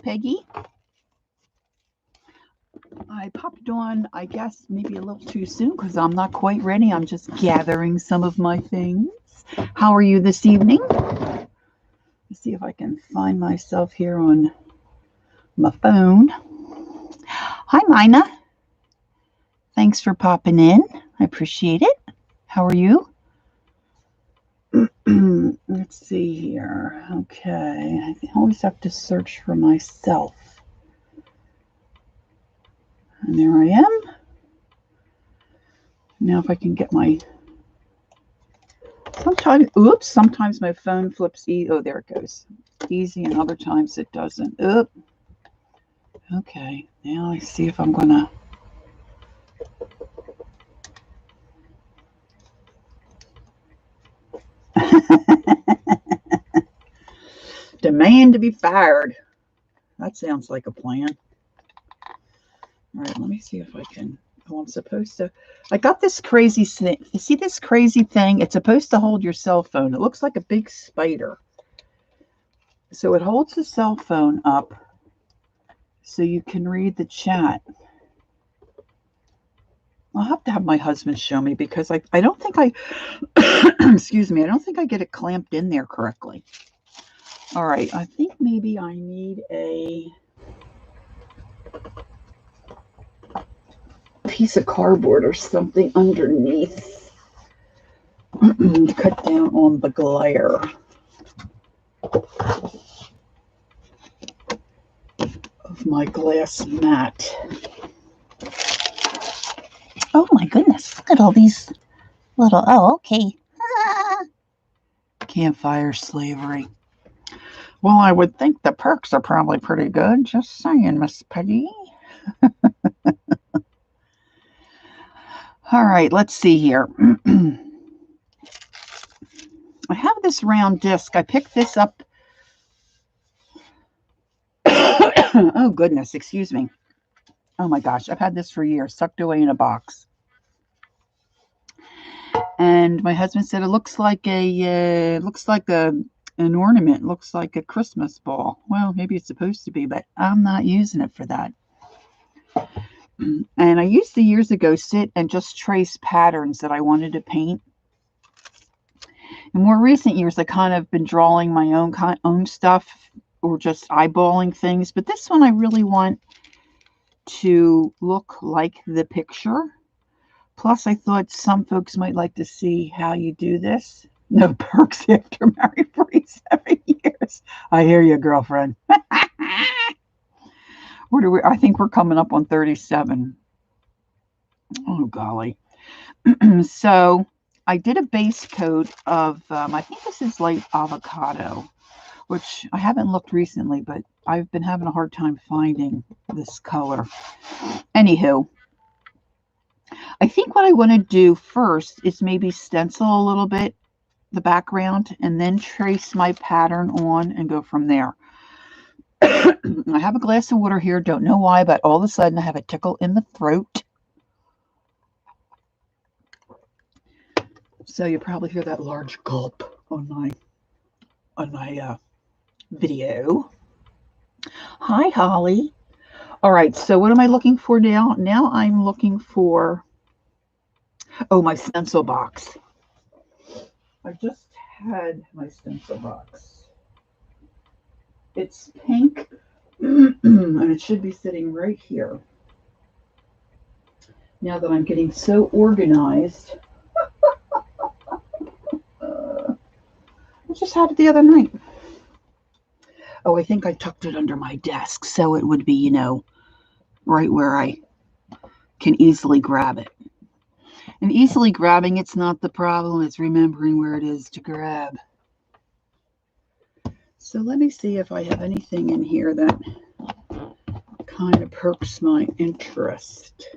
Peggy. I popped on, I guess, maybe a little too soon because I'm not quite ready. I'm just gathering some of my things. How are you this evening? Let's see if I can find myself here on my phone. Hi, Mina. Thanks for popping in. I appreciate it. How are you? Let's see here. Okay. I always have to search for myself. And there I am. Now if I can get my... Sometimes my phone flips. Oh, there it goes. Easy, and other times it doesn't. Okay. Now I see if I'm going to... Demand to be fired. That sounds like a plan. All right, let me see if I can. Oh, I'm supposed to. I got this crazy thing. You see this crazy thing? It's supposed to hold your cell phone. It looks like a big spider. So it holds the cell phone up so you can read the chat. I'll have to have my husband show me because I don't think I, excuse me, I don't think I get it clamped in there correctly. All right, I think maybe I need a piece of cardboard or something underneath to cut down on the glare of my glass mat. Oh my goodness, look at all these little, oh, okay. Campfire slavery. Well, I would think the perks are probably pretty good. Just saying, Miss Peggy. All right, let's see here. I have this round disc. I picked this up. Oh, goodness, excuse me. Oh, my gosh, I've had this for years, tucked away in a box. And my husband said it looks like an ornament. It looks like a Christmas ball. Well, maybe it's supposed to be, but I'm not using it for that. And I used to years ago sit and just trace patterns that I wanted to paint. In more recent years, I kind of been drawing my own stuff or just eyeballing things. But this one I really want to look like the picture. Plus, I thought some folks might like to see how you do this. No perks after married 47 years. I hear you, girlfriend. I think we're coming up on 37. Oh, golly. So I did a base coat of, I think this is light avocado, which I haven't looked recently, but I've been having a hard time finding this color. Anywho, I think what I want to do first is maybe stencil a little bit the background and then trace my pattern on and go from there. I have a glass of water here. Don't know why, but all of a sudden I have a tickle in the throat. So you probably hear that large gulp on my video. Hi, Holly. All right, so what am I looking for now? Now I'm looking for, my stencil box. I just had my stencil box. It's pink, and it should be sitting right here. Now that I'm getting so organized. I just had it the other night. Oh, I think I tucked it under my desk so it would be, right where I can easily grab it. And easily grabbing it's not the problem. It's remembering where it is to grab. So let me see if I have anything in here that kind of perks my interest.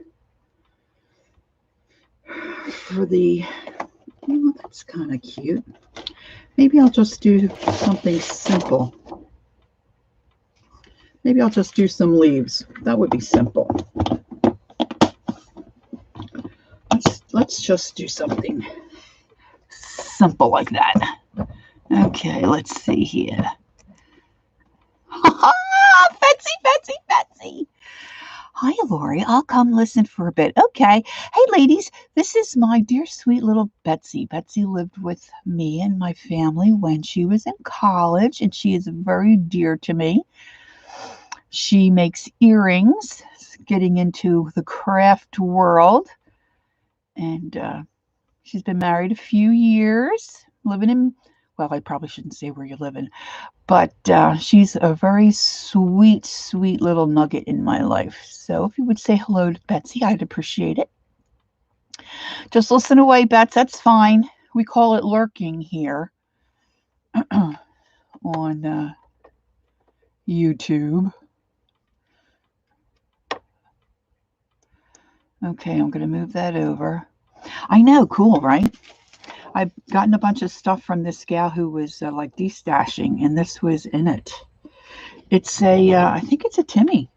For the, that's kind of cute. Maybe I'll just do something simple. Maybe I'll just do some leaves. That would be simple. Let's just do something simple like that. Okay, let's see here. Hi, Lori. I'll come listen for a bit. Okay. Hey, ladies, this is my dear sweet little Betsy. Betsy lived with me and my family when she was in college, and she is very dear to me. She makes earrings, getting into the craft world, and she's been married a few years, living in, well, I probably shouldn't say where you're living, but she's a very sweet, sweet little nugget in my life. So if you would say hello to Betsy, I'd appreciate it. Just listen away, Bets. That's fine. We call it lurking here on YouTube. Okay, I'm going to move that over. I know, cool, right? I've gotten a bunch of stuff from this gal who was like destashing, and this was in it. It's a, I think it's a Timmy.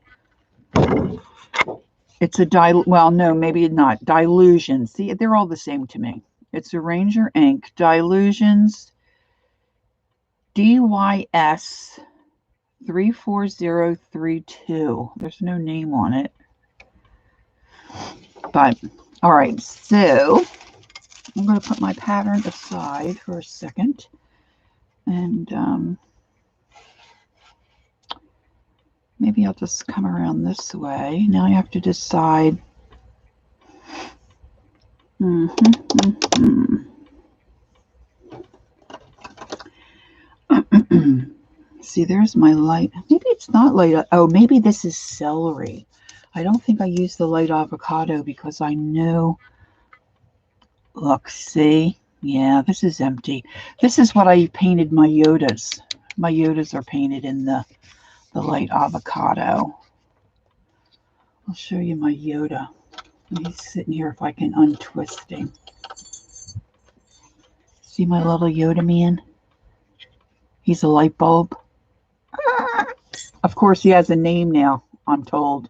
It's a well, no, maybe not. Dilutions. See, they're all the same to me. It's a Ranger ink. Dilutions. DYS 34032. There's no name on it. But, all right. So, I'm going to put my pattern aside for a second. And maybe I'll just come around this way. Now I have to decide. See, there's my light. Maybe it's not light. Oh, maybe this is celery. I don't think I used the light avocado because I know. Look, see? Yeah, this is empty. This is what I painted my Yodas. My Yodas are painted in the light avocado. I'll show you my Yoda. He's sitting here if I can untwist him. See my little Yoda man? He's a light bulb. Of course, he has a name now, I'm told.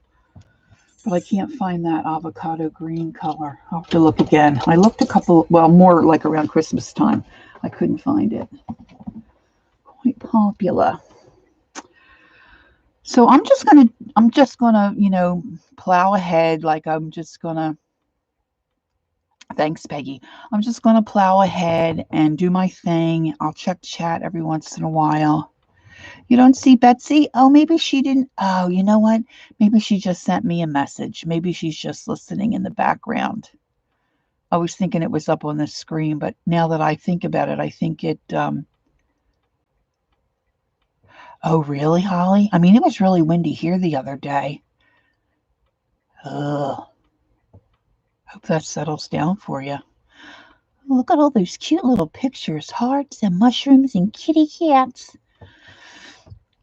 But I can't find that avocado green color. I'll have to look again. I looked a couple, well, more like around Christmas time. I couldn't find it. Quite popular. So I'm just gonna, you know, plow ahead. Like I'm just gonna, thanks, Peggy. I'm just gonna plow ahead and do my thing. I'll check chat every once in a while. You don't see Betsy? Oh, maybe she didn't. Oh, you know what? Maybe she just sent me a message. Maybe she's just listening in the background. I was thinking it was up on the screen, but now that I think about it, I think it, oh, really, Holly? I mean, it was really windy here the other day. Ugh. Hope that settles down for you. Look at all those cute little pictures, hearts and mushrooms and kitty cats.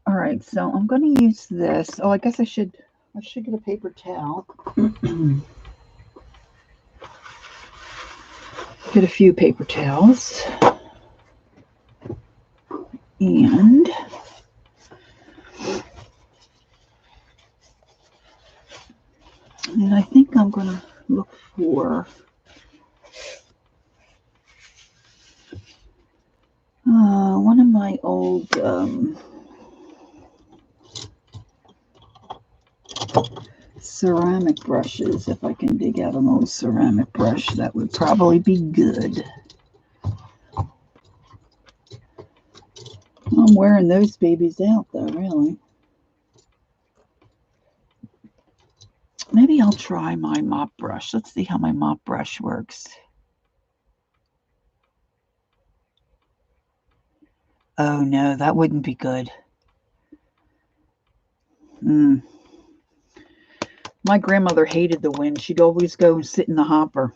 All right, so I'm going to use this. Oh, I guess I should get a paper towel. Get a few paper towels. And I think I'm going to look for one of my old ceramic brushes. If I can dig out an old ceramic brush, that would probably be good. I'm wearing those babies out though, really. Maybe I'll try my mop brush. Let's see how my mop brush works. Oh no, that wouldn't be good. My grandmother hated the wind. She'd always go and sit in the hopper.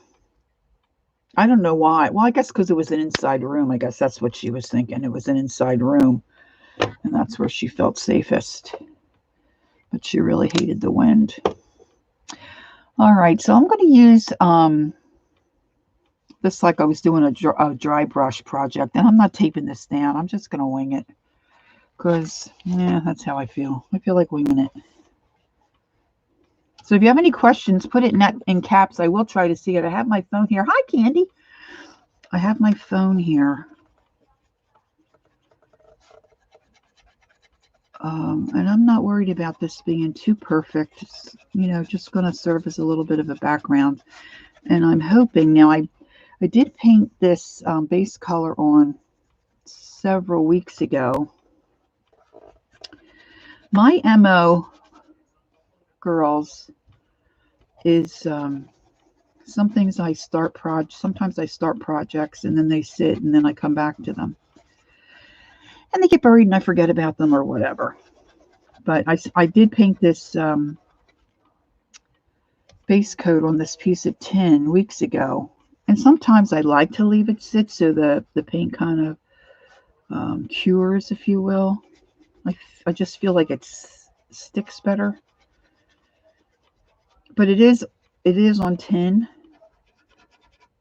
I don't know why. Well, I guess because it was an inside room. I guess that's what she was thinking. It was an inside room, and that's where she felt safest. But she really hated the wind. All right, so I'm going to use this like I was doing a dry brush project, and I'm not taping this down. I'm just going to wing it because, yeah, that's how I feel. I feel like winging it. So if you have any questions, put it in caps. I will try to see it. I have my phone here. Hi, Candy. I have my phone here. And I'm not worried about this being too perfect. It's, you know, just going to serve as a little bit of a background. And I'm hoping, now I did paint this base color on several weeks ago. My MO, girls, is some things sometimes I start projects and then they sit and then I come back to them. And they get buried and I forget about them or whatever. But I did paint this base coat on this piece of tin weeks ago. And sometimes I like to leave it sit so the paint kind of cures, if you will. I just feel like it sticks better. But it is on tin.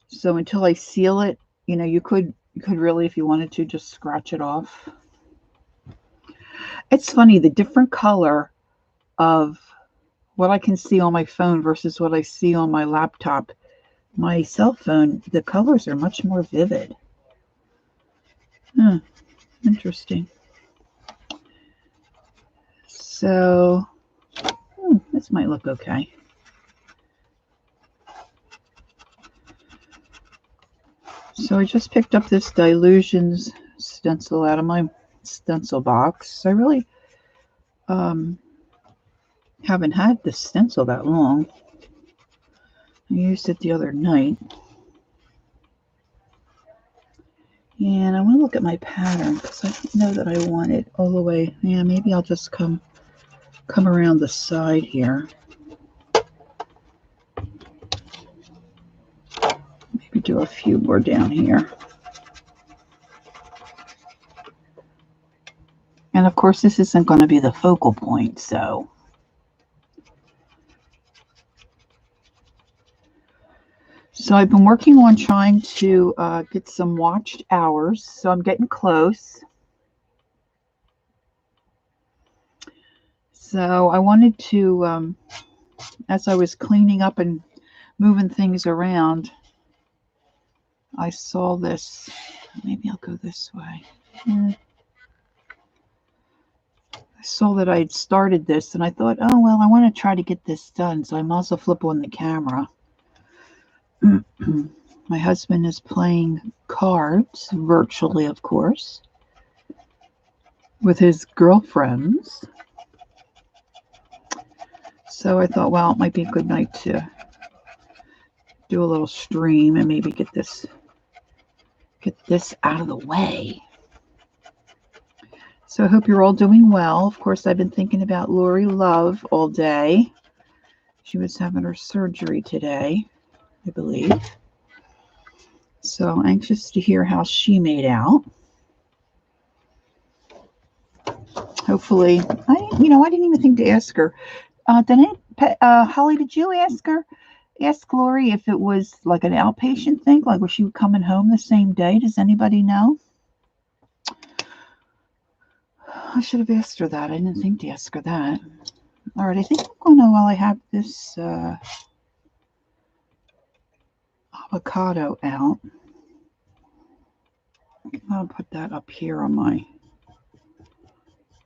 So until I seal it, you know, you could really, if you wanted to, just scratch it off. It's funny, the different color of what I can see on my phone versus what I see on my laptop. My cell phone, the colors are much more vivid. Interesting. So, this might look okay. So I just picked up this Dilutions stencil out of my stencil box. I really haven't had this stencil that long. I used it the other night. And I want to look at my pattern because I don't know that I want it all the way. Yeah, maybe I'll just come around the side here. Maybe do a few more down here. And of course, this isn't going to be the focal point, so. So I've been working on trying to get some watched hours, so I'm getting close. So I wanted to, as I was cleaning up and moving things around, I saw this. Maybe I'll go this way. I saw that I had started this, and I thought, oh, well, I want to try to get this done, so I might as well flip on the camera. My husband is playing cards, virtually, of course, with his girlfriends. So I thought, well, it might be a good night to do a little stream and maybe get this out of the way. So I hope you're all doing well. Of course, I've been thinking about Lori Love all day. She was having her surgery today, I believe. So anxious to hear how she made out. Hopefully, I didn't even think to ask her. Holly, did you ask Lori if it was like an outpatient thing? Like, was she coming home the same day? Does anybody know? I should have asked her that. I didn't think to ask her that. All right, I think I'm going to, while I have this avocado out, I'll put that up here on my,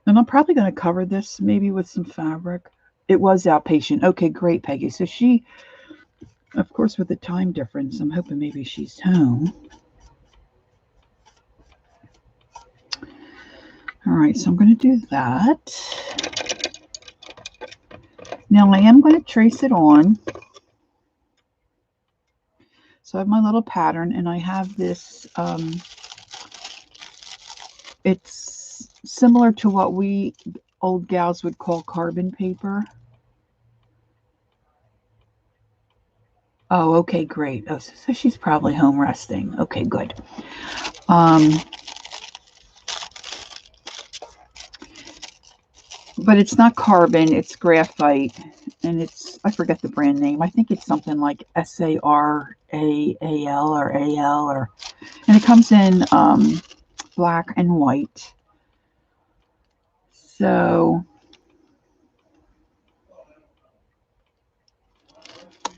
and I'm probably going to cover this maybe with some fabric. It was outpatient. Okay, great, Peggy. So she, of course, with the time difference, I'm hoping maybe she's home. All right, so I'm going to do that. Now I am going to trace it on. So I have my little pattern, and I have this, it's similar to what we old gals would call carbon paper. Oh, okay, great. Oh, so she's probably home resting. Okay, good. But it's not carbon, it's graphite, and it's, I forget the brand name. I think it's something like SARAAL or AL, and it comes in black and white. So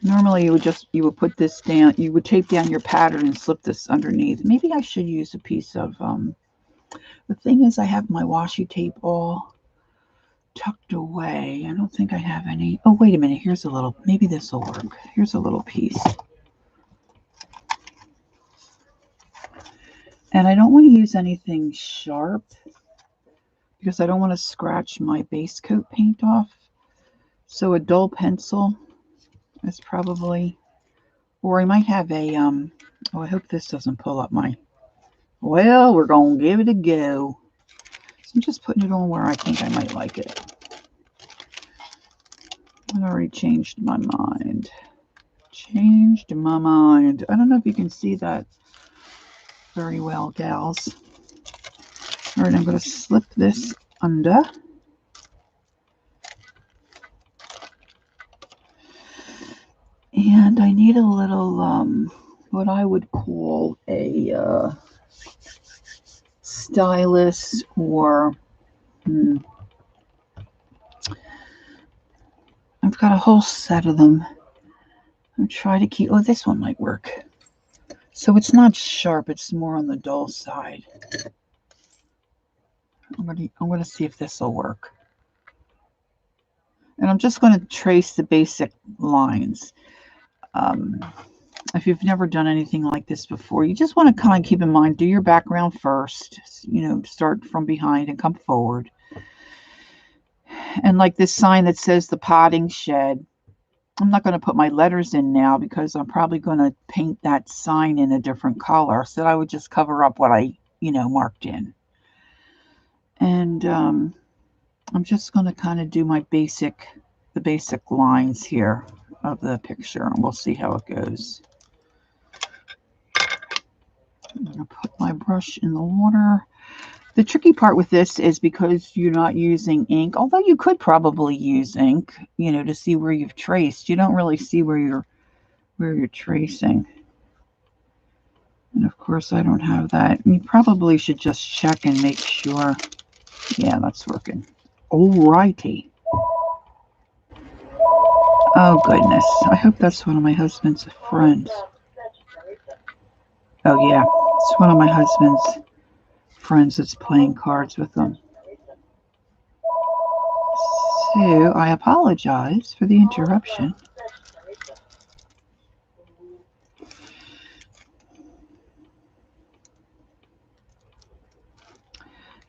normally you would put this down, you would tape down your pattern and slip this underneath. Maybe I should use a piece of, the thing is I have my washi tape all tucked away. I don't think I have any. Oh, wait a minute. Here's a little, maybe this will work. Here's a little piece. And I don't want to use anything sharp because I don't want to scratch my base coat paint off. So a dull pencil is probably, or I might have a, oh, I hope this doesn't pull up my, well, we're going to give it a go. So I'm just putting it on where I think I might like it. I already changed my mind. Changed my mind. I don't know if you can see that very well, gals. All right, I'm going to slip this under. And I need a little, what I would call a stylus, or I've got a whole set of them. I'm trying to keep, oh, this one might work. So it's not sharp, it's more on the dull side. I'm going to see if this will work. And I'm just going to trace the basic lines. If you've never done anything like this before, you just want to kind of keep in mind, do your background first, start from behind and come forward. And like this sign that says the potting shed, I'm not going to put my letters in now because I'm probably going to paint that sign in a different color. So I would just cover up what I, marked in. And I'm just going to kind of do the basic lines here of the picture, and we'll see how it goes. I'm going to put my brush in the water. The tricky part with this is because you're not using ink, although you could probably use ink, to see where you've traced. You don't really see where you're tracing. And of course, I don't have that. You probably should just check and make sure. Yeah, that's working. Alrighty. Oh, goodness. I hope that's one of my husband's friends. Oh, yeah. It's one of my husband's friends that's playing cards with them. So, I apologize for the interruption.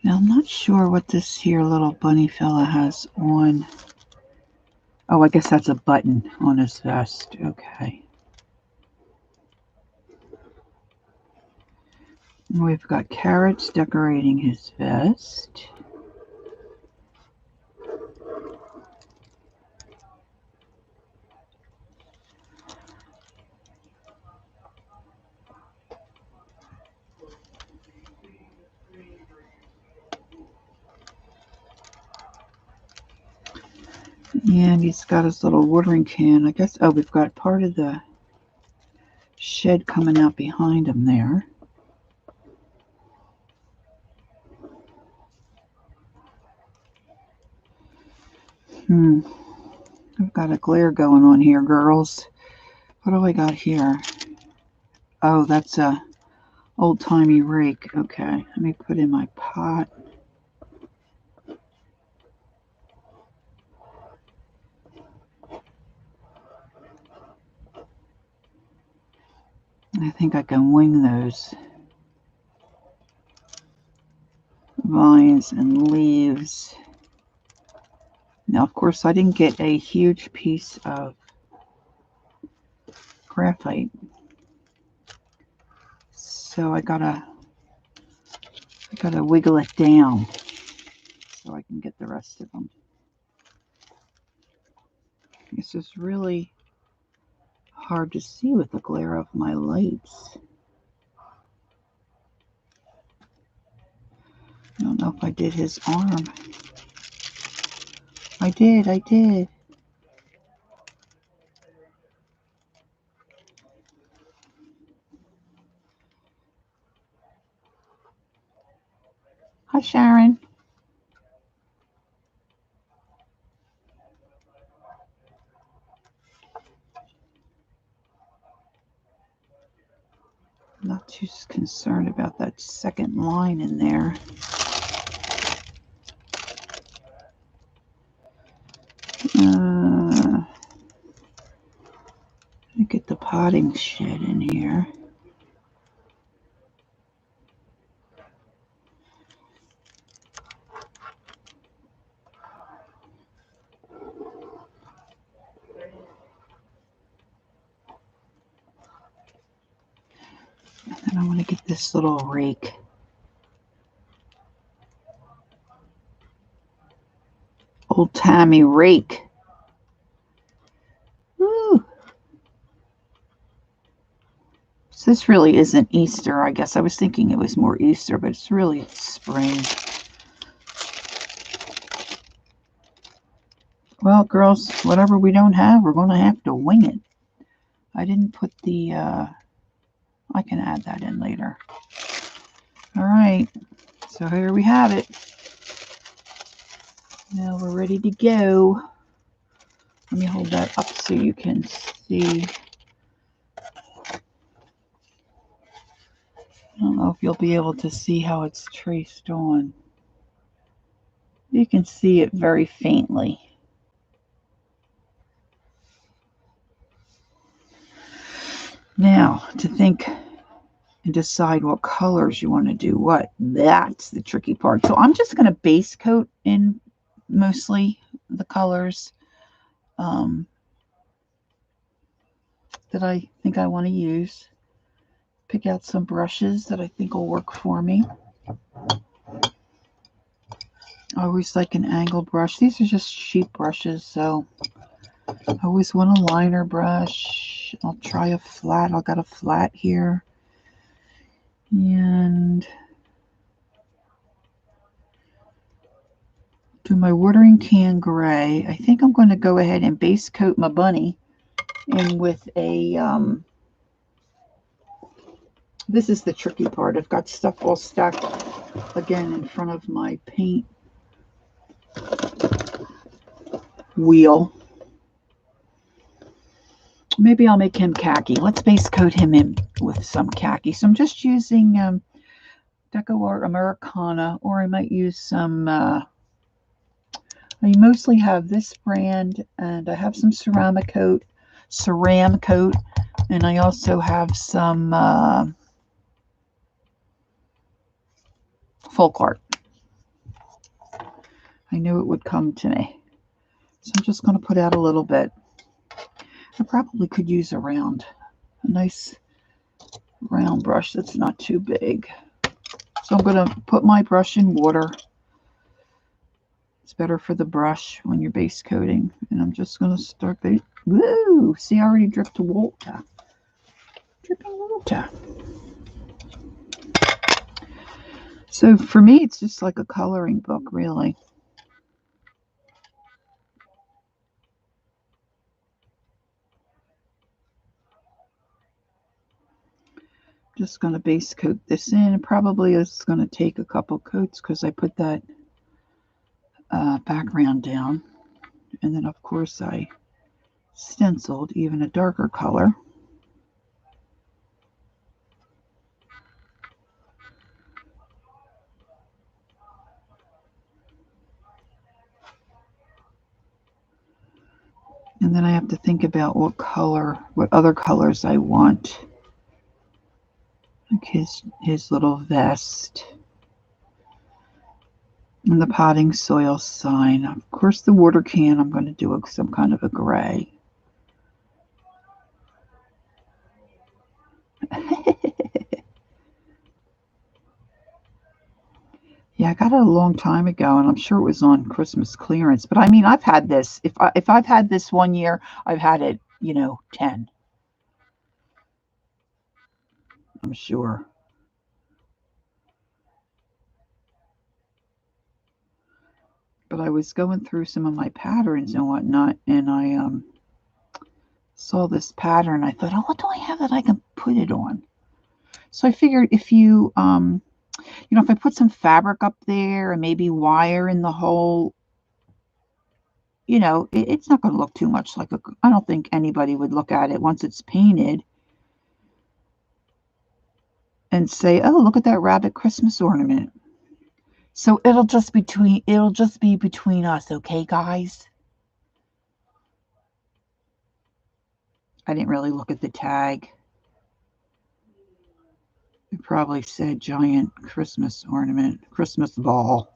Now, I'm not sure what this here little bunny fella has on. Oh, I guess that's a button on his vest. Okay. We've got carrots decorating his vest. And he's got his little watering can. I guess, oh, we've got part of the shed coming out behind him there. I've got a glare going on here, girls. What do I got here? Oh, that's a old-timey rake. Okay, let me put in my pot. I think I can wing those vines and leaves. Now, of course, I didn't get a huge piece of graphite, so I gotta wiggle it down so I can get the rest of them. This is really hard to see with the glare of my lights. I don't know if I did his arm. I did. Hi, Sharon. I'm not too concerned about that second line in there. Let me get the potting shed in here. And then I want to get this little rake. Old timey rake. Woo. So this really isn't Easter. I guess I was thinking it was more Easter, but it's really spring. Well, girls, whatever we don't have, we're going to have to wing it. I didn't put the, I can add that in later. All right, so here we have it. Now we're ready to go. Let me hold that up so you can see. I don't know if you'll be able to see how it's traced on. You can see it very faintly. Now, to think and decide what colors you want to do what, that's the tricky part. So I'm just going to base coat in mostly the colors that I think I want to use. Pick out some brushes that I think will work for me. I always like an angle brush. These are just cheap brushes, so I always want a liner brush. I'll try a flat. I've got a flat here. And do my watering can gray. I think I'm going to go ahead and base coat my bunny in with a, this is the tricky part. I've got stuff all stacked again in front of my paint wheel. Maybe I'll make him khaki. Let's base coat him in with some khaki. So I'm just using Deco Art Americana, or I might use some, I mostly have this brand, and I have some Ceram Coat, and I also have some Folk Art. I knew it would come to me. So I'm just going to put out a little bit. I probably could use a nice round brush that's not too big. So I'm going to put my brush in water. It's better for the brush when you're base coating. And I'm just going to start base. Woo! See, I already dripped water. Dripping water. So for me, it's just like a coloring book, really. Just going to base coat this in. Probably it's going to take a couple coats because I put that background down. And then, of course, I stenciled even a darker color. And then I have to think about what other colors I want. Like his little vest. And the potting soil sign. Of course, the water can, I'm going to do some kind of a gray. Yeah, I got it a long time ago, and I'm sure it was on Christmas clearance. But I mean, I've had this. If I've had this 1 year, I've had it, 10. I'm sure. But I was going through some of my patterns and whatnot, and I saw this pattern. I thought, oh, what do I have that I can put it on? So I figured if you, if I put some fabric up there and maybe wire in the hole, it's not going to look too much like I don't think anybody would look at it once it's painted and say, oh, look at that rabbit Christmas ornament. So it'll just be between us, okay, guys? I didn't really look at the tag. It probably said giant Christmas ornament, Christmas ball.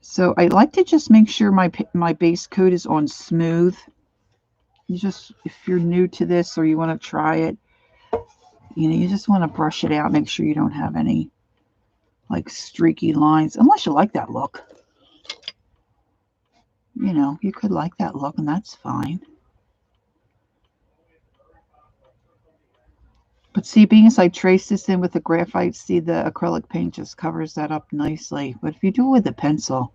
So I like to just make sure my base coat is on smooth. You just, if you're new to this or you want to try it, you just want to brush it out, make sure you don't have any like streaky lines, unless you like that look. You could like that look, and that's fine. But see, being as I trace this in with the graphite, see the acrylic paint just covers that up nicely. But if you do it with a pencil,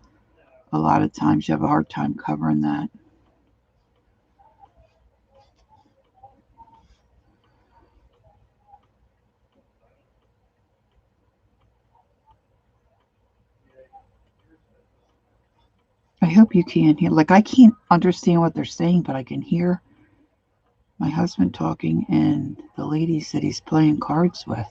a lot of times you have a hard time covering that. I hope you can hear. Like, I can't understand what they're saying, but I can hear my husband talking and the ladies that he's playing cards with.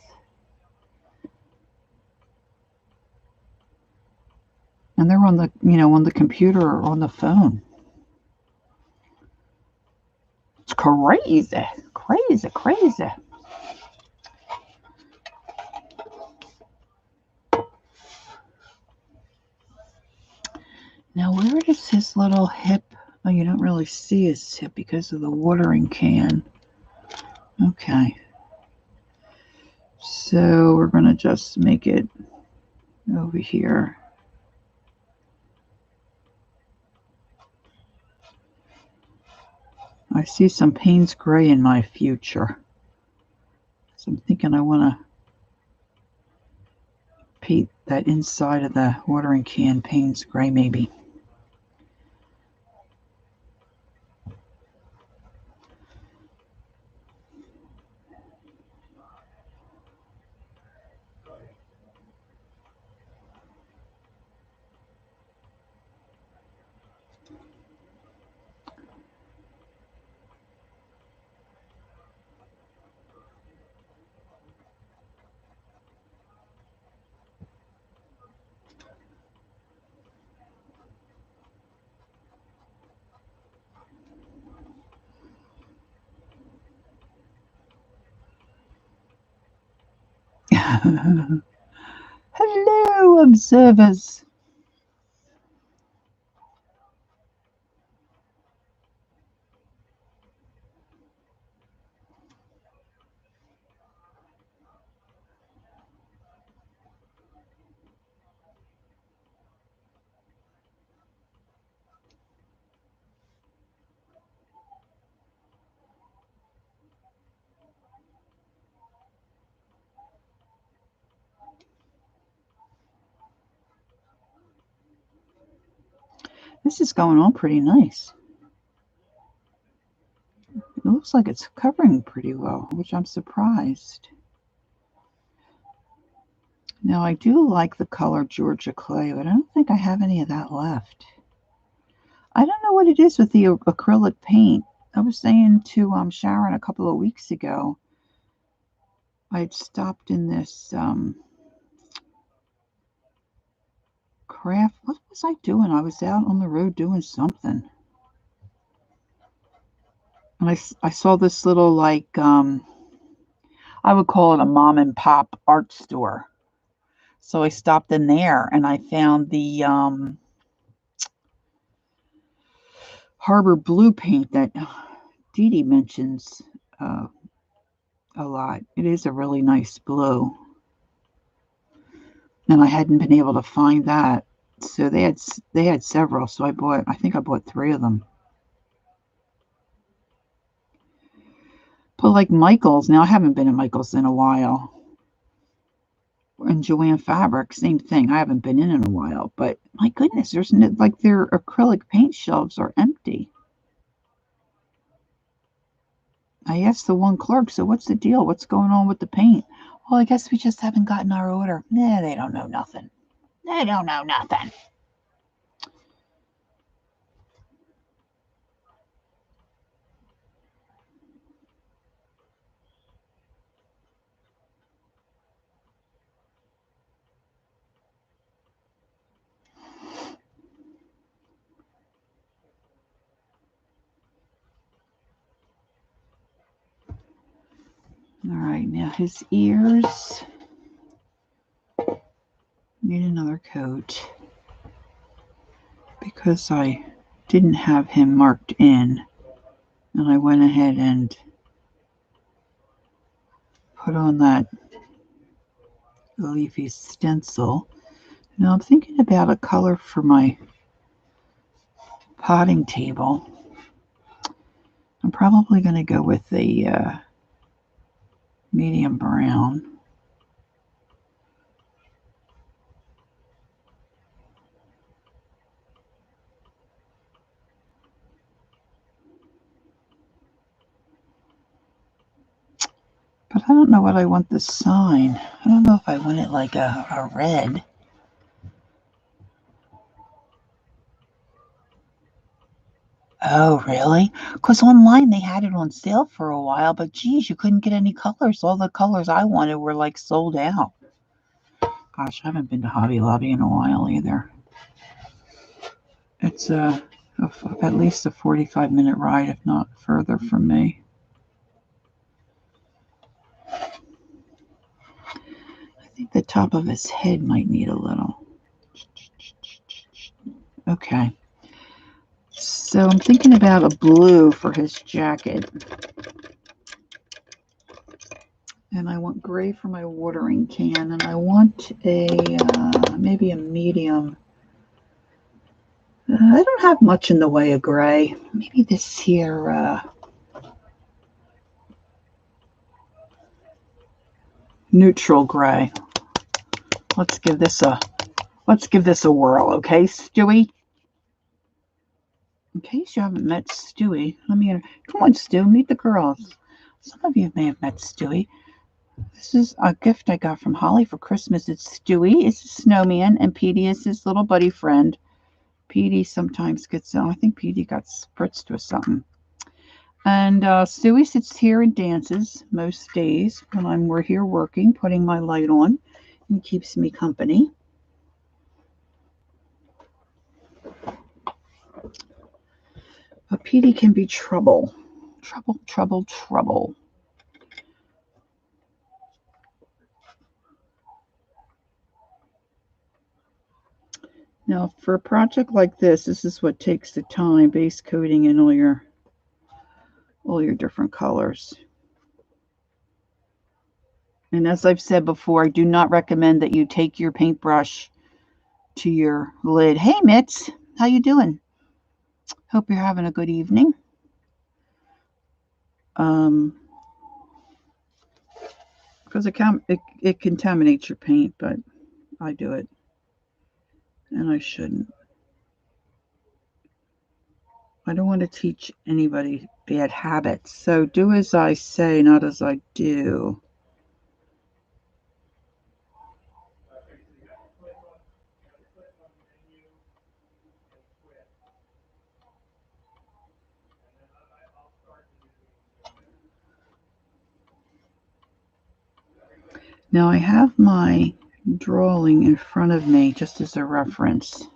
And they're on the computer or on the phone. It's crazy, crazy, crazy. Now, where does his little hip? Oh, you don't really see his hip because of the watering can. Okay. So we're going to just make it over here. I see some Payne's Gray in my future. So I'm thinking I want to paint that inside of the watering can Payne's Gray maybe. Hello, observers. This is going on pretty nice. It looks like it's covering pretty well, which I'm surprised. Now, I do like the color Georgia Clay, but I don't think I have any of that left. I don't know what it is with the acrylic paint. I was saying to Sharon a couple of weeks ago, I'd stopped in this craft. What was I doing? I was out on the road doing something. And I saw this little, like, I would call it a mom and pop art store. So I stopped in there and I found the Harbor Blue paint that Dee Dee mentions a lot. It is a really nice blue. And I hadn't been able to find that. So they had several, so I think I bought 3 of them. But like Michael's, now I haven't been in Michael's in a while. And Joanne Fabric, same thing. I haven't been in a while, but my goodness, there's no, like their acrylic paint shelves are empty. I asked the one clerk, so what's the deal? What's going on with the paint? Well, I guess we just haven't gotten our order. Nah, they don't know nothing. They don't know nothing. right, now his ears need another coat because I didn't have him marked in, and I went ahead and put on that leafy stencil. Now I'm thinking about a color for my potting table. I'm probably going to go with the medium brown. But I don't know what I want the sign. I don't know if I want it like a red. Oh, really? Because online they had it on sale for a while, but geez, you couldn't get any colors. All the colors I wanted were like sold out. Gosh, I haven't been to Hobby Lobby in a while either. It's at least a 45-minute ride, if not further from me. I think the top of his head might need a little. Okay. So I'm thinking about a blue for his jacket. And I want gray for my watering can. And I want a maybe a medium. I don't have much in the way of gray. Maybe this here neutral gray. Let's give this a whirl, okay, Stewie? In case you haven't met Stewie, come on, Stu, meet the girls. Some of you may have met Stewie. This is a gift I got from Holly for Christmas. It's Stewie. It's a snowman, and Petey is his little buddy friend. Petey sometimes gets, I think Petey got spritzed with something. And Stewie sits here and dances most days when we're here working, putting my light on, and keeps me company. But Petey can be trouble. Trouble, trouble, trouble. Now, for a project like this is what takes the time, base coating in all your different colors. And as I've said before, I do not recommend that you take your paintbrush to your lid. Hey, Mitz, how you doing? Hope you're having a good evening. Because it contaminates your paint, but I do it, and I shouldn't. I don't want to teach anybody bad habits, so do as I say, not as I do. Now I have my drawing in front of me just as a reference.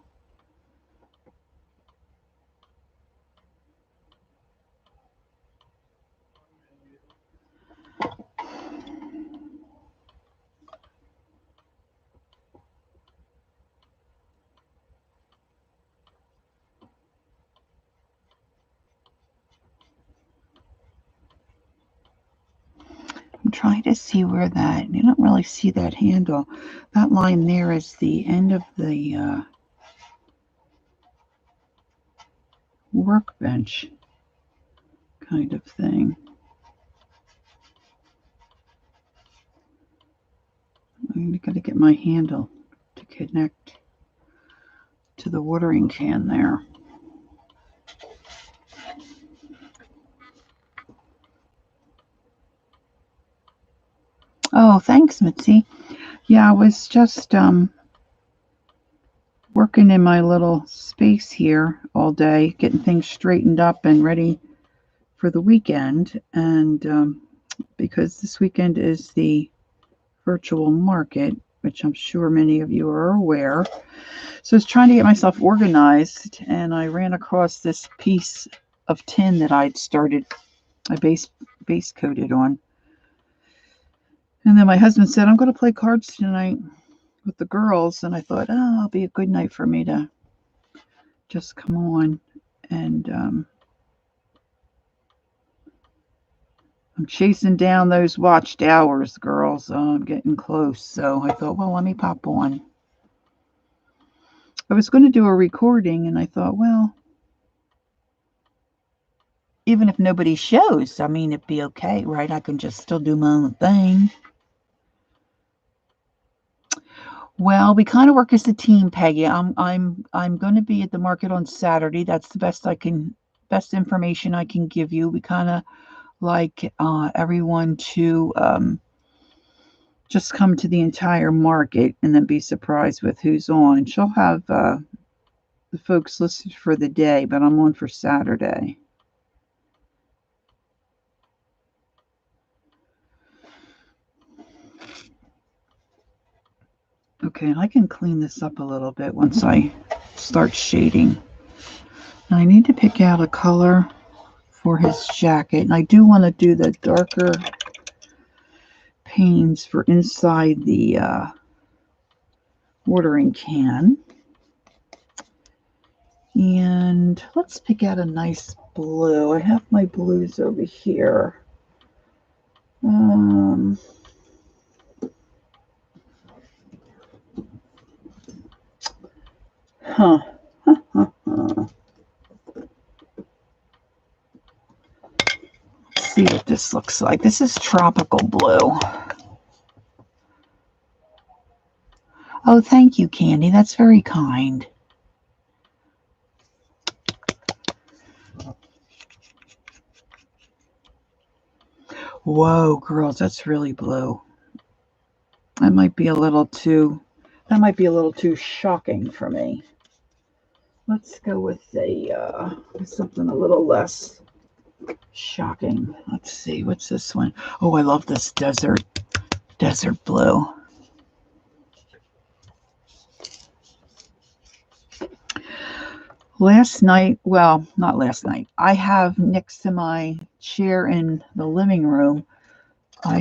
I'm trying to see where you don't really see that handle. That line there is the end of the workbench kind of thing. I'm going to get my handle to connect to the watering can there. Oh, thanks, Mitzi. Yeah, I was just working in my little space here all day, getting things straightened up and ready for the weekend. And because this weekend is the virtual market, which I'm sure many of you are aware. So I was trying to get myself organized, and I ran across this piece of tin that I'd started, I base coated on. And then my husband said, I'm going to play cards tonight with the girls. And I thought, oh, it'll be a good night for me to just come on. And I'm chasing down those watched hours, girls. I'm getting close. So I thought, well, let me pop on. I was going to do a recording, and I thought, well, even if nobody shows, I mean, it'd be okay, right? I can just still do my own thing. Well, we kind of work as a team, Peggy. I'm going to be at the market on Saturday. That's the best information I can give you. We kind of like everyone to just come to the entire market and then be surprised with who's on. She'll have the folks listed for the day, but I'm on for Saturday. Okay, and I can clean this up a little bit once I start shading. Now I need to pick out a color for his jacket, and I do want to do the darker panes for inside the watering can. And let's pick out a nice blue. I have my blues over here. Huh. Let's see what this looks like. This is tropical blue. Oh, thank you, Candy. That's very kind. Whoa, girls, that's really blue. That might be a little too shocking for me. Let's go with something a little less shocking. Let's see, what's this one? Oh, I love this desert blue. Last night, well, not last night, I have next to my chair in the living room, I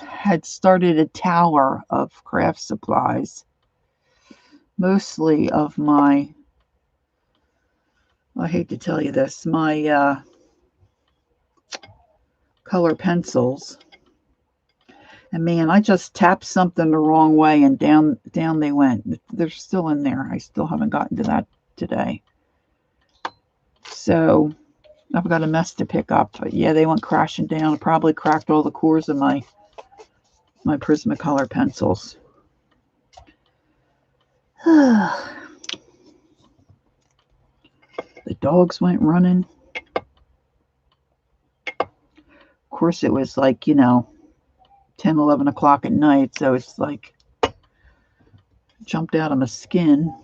had started a tower of craft supplies, mostly of my, I hate to tell you this, my color pencils. And man, I just tapped something the wrong way and down they went. They're still in there. I still haven't gotten to that today. So I've got a mess to pick up. But yeah, they went crashing down. It probably cracked all the cores of my Prismacolor pencils. The dogs went running. Of course, it was like, 10, 11 o'clock at night. So it's like jumped out of my skin.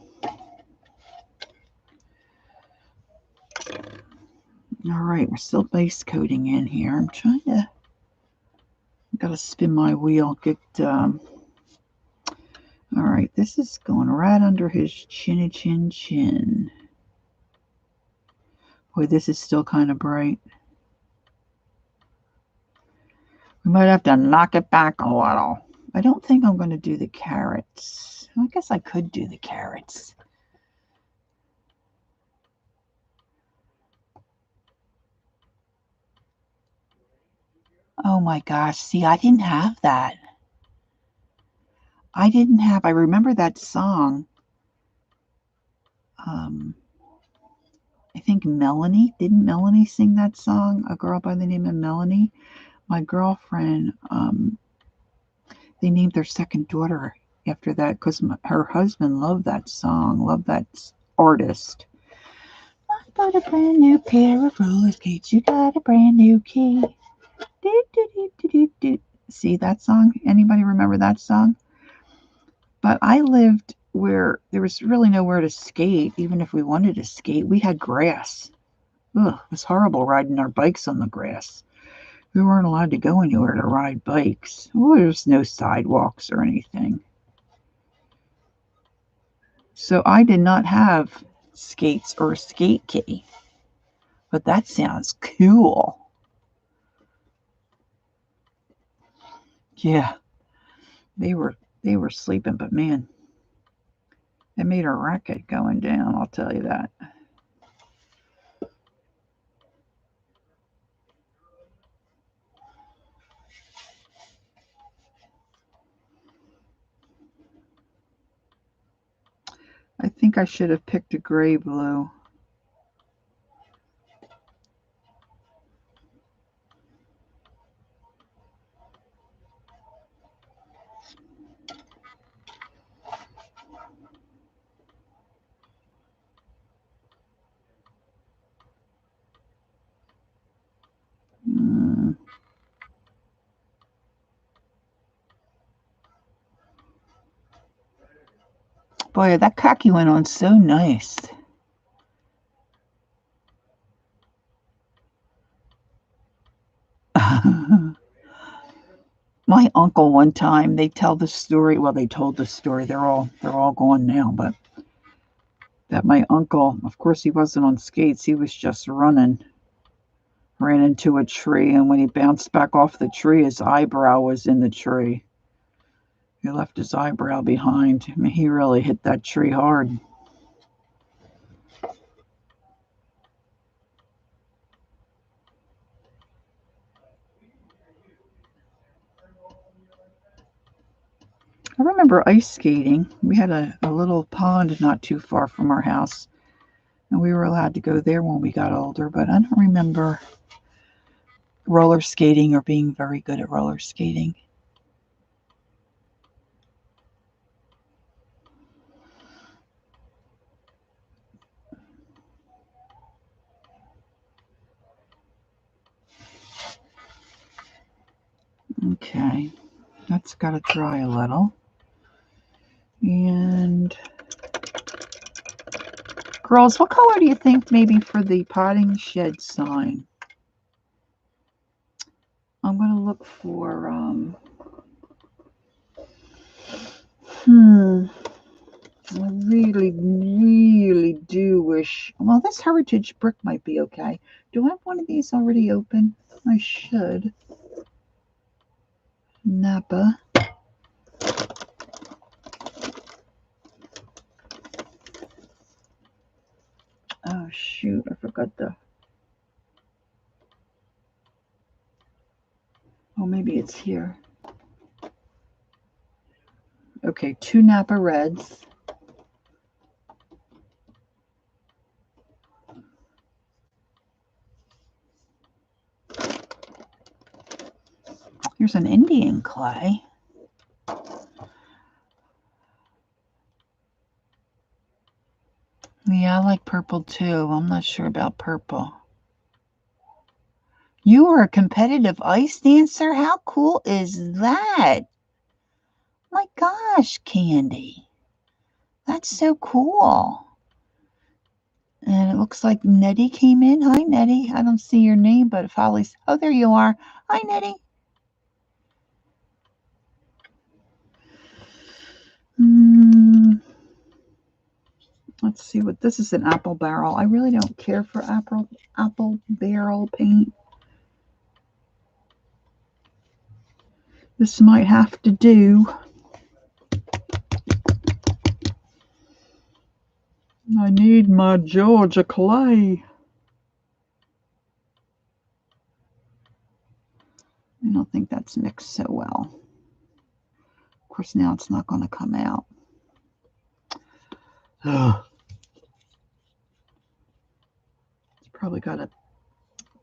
All right, we're still base coating in here. I'm trying to, got to spin my wheel. Get, all right, this is going right under his chin. Boy, this is still kind of bright. We might have to knock it back a little. I don't think I'm going to do the carrots. I guess I could do the carrots. Oh my gosh, see, I didn't have that. I remember that song. I think Melanie, didn't Melanie sing that song? A girl by the name of Melanie? My girlfriend, they named their second daughter after that because her husband loved that song, loved that artist. I bought a brand new pair of roller skates. You got a brand new key. See that song? Anybody remember that song? But I lived where there was really nowhere to skate. Even if we wanted to skate, we had grass. Ugh, it was horrible riding our bikes on the grass. We weren't allowed to go anywhere to ride bikes. Well, there's no sidewalks or anything. So I did not have skates or a skate key. But that sounds cool. Yeah. They were sleeping, but man, it made a racket going down, I'll tell you that. I think I should have picked a gray blue. Boy, that khaki went on so nice. My uncle one time, they tell the story, well, they told the story, they're all gone now, but that my uncle, of course he wasn't on skates, he was just running, ran into a tree, and when he bounced back off the tree, his eyebrow was in the tree. He left his eyebrow behind. I mean, he really hit that tree hard. I remember ice skating. We had a little pond not too far from our house, and we were allowed to go there when we got older, but I don't remember roller skating or being very good at roller skating. Okay, that's got to dry a little. And girls, what color do you think maybe for the potting shed sign? I'm going to look for, I really, really do wish, well, this heritage brick might be okay. Do I have one of these already open? I should. Napa. Oh, shoot, I forgot oh, maybe it's here. Okay, 2 Napa Reds. Here's an Indian clay. Yeah, I like purple too. I'm not sure about purple. You are a competitive ice dancer? How cool is that? My gosh, Candy. That's so cool. And it looks like Nettie came in. Hi, Nettie. I don't see your name, but if Holly's... Oh, there you are. Hi, Nettie. Let's see what... This is an apple barrel. I really don't care for apple barrel paint. This might have to do. I need my Georgia clay. I don't think that's mixed so well. Of course, now it's not going to come out. It's probably got a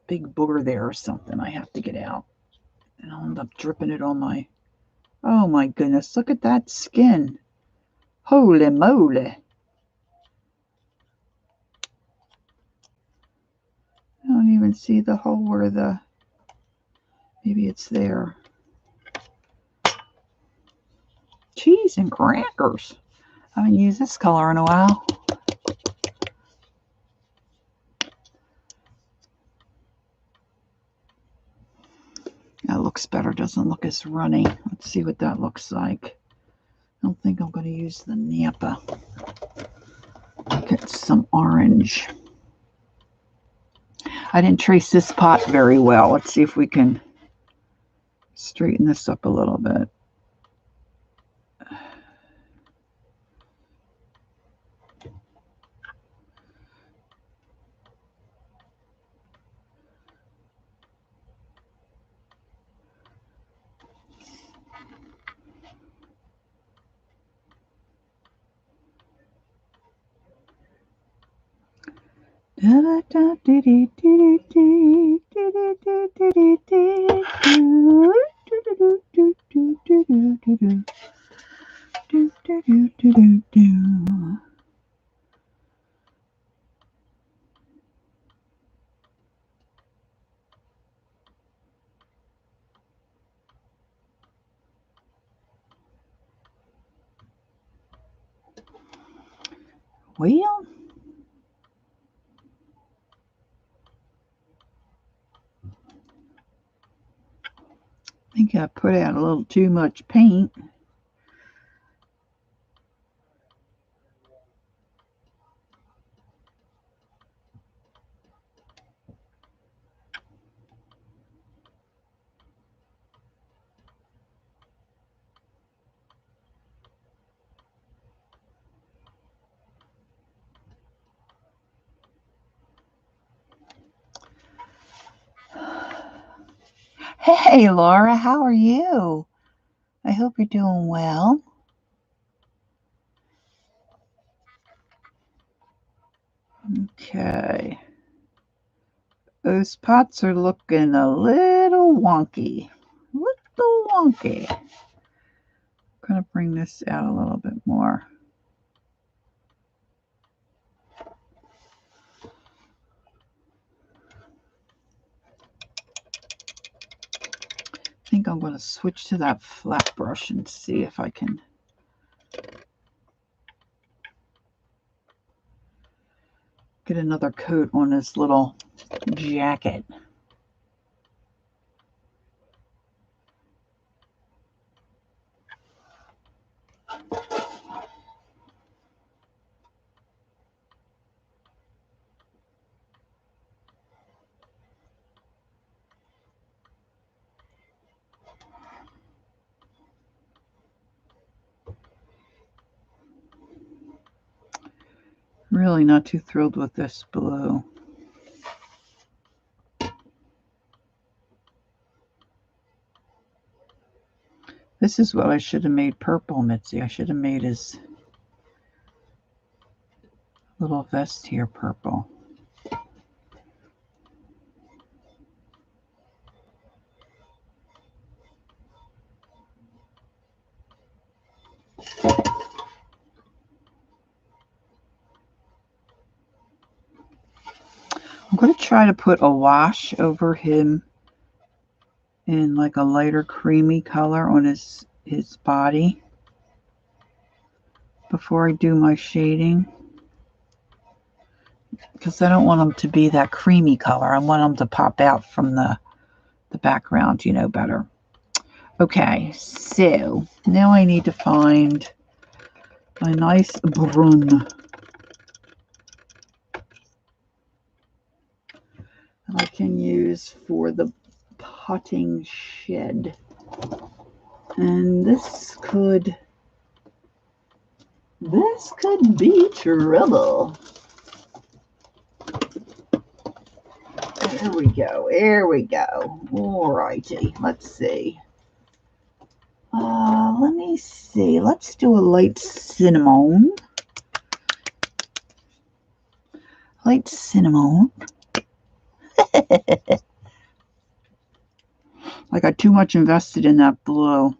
big booger there or something I have to get out. And I'll end up dripping it on my... Oh my goodness, look at that skin. Holy moly. I don't even see the hole where the... Maybe it's there. Cheese and crackers. I haven't used this color in a while. That looks better. Doesn't look as runny. Let's see what that looks like. I don't think I'm going to use the Napa. Get some orange. I didn't trace this pot very well. Let's see if we can straighten this up a little bit. Well, I think I put out a little too much paint. Hey, Laura, how are you? I hope you're doing well. Okay. Those pots are looking a little wonky. Little wonky. I'm going to bring this out a little bit more. I think I'm going to switch to that flat brush and see if I can get another coat on this little jacket. Really not too thrilled with this blue. This is what I should have made purple, Mitzi. I should have made his little vest here purple. I'm going to try to put a wash over him in like a lighter creamy color on his body before I do my shading, because I don't want him to be that creamy color. I want him to pop out from the background, you know, better. Okay, so now I need to find a nice brun that I can use for the potting shed. And this could be trouble. There we go. There we go. All righty. Let's see. Let me see. Let's do a light cinnamon. Light cinnamon. I got too much invested in that blue.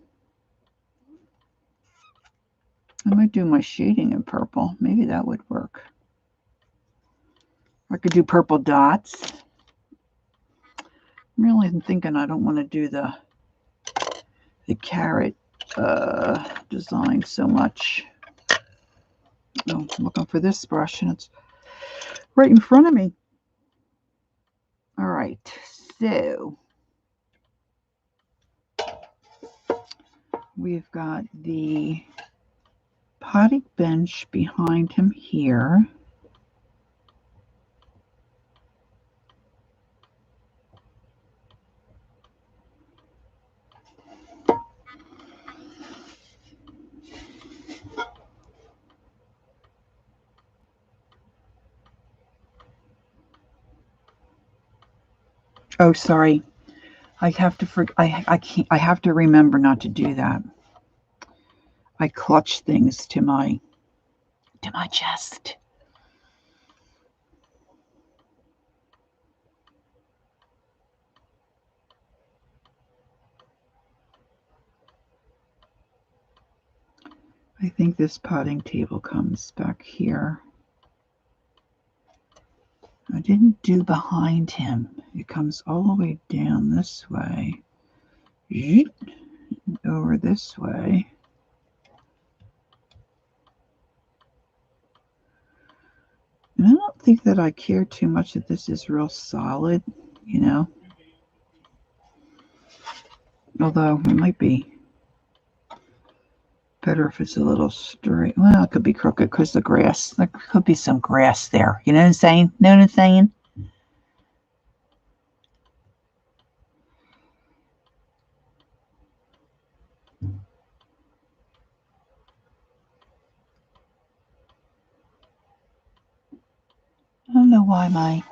I might do my shading in purple. Maybe that would work. I could do purple dots. I'm really thinking I don't want to do the carrot design so much. Oh, I'm looking for this brush and it's right in front of me. All right, so we've got the potting bench behind him here. Oh, sorry. I have to remember not to do that. I clutch things to my chest. I think this potting table comes back here. I didn't do behind him. It comes all the way down this way. Over this way. And I don't think that I care too much that this is real solid, you know. Although it might be better if it's a little straight. Well, it could be crooked because the grass. There could be some grass there. You know what I'm saying? Know what I'm saying? I don't know why my...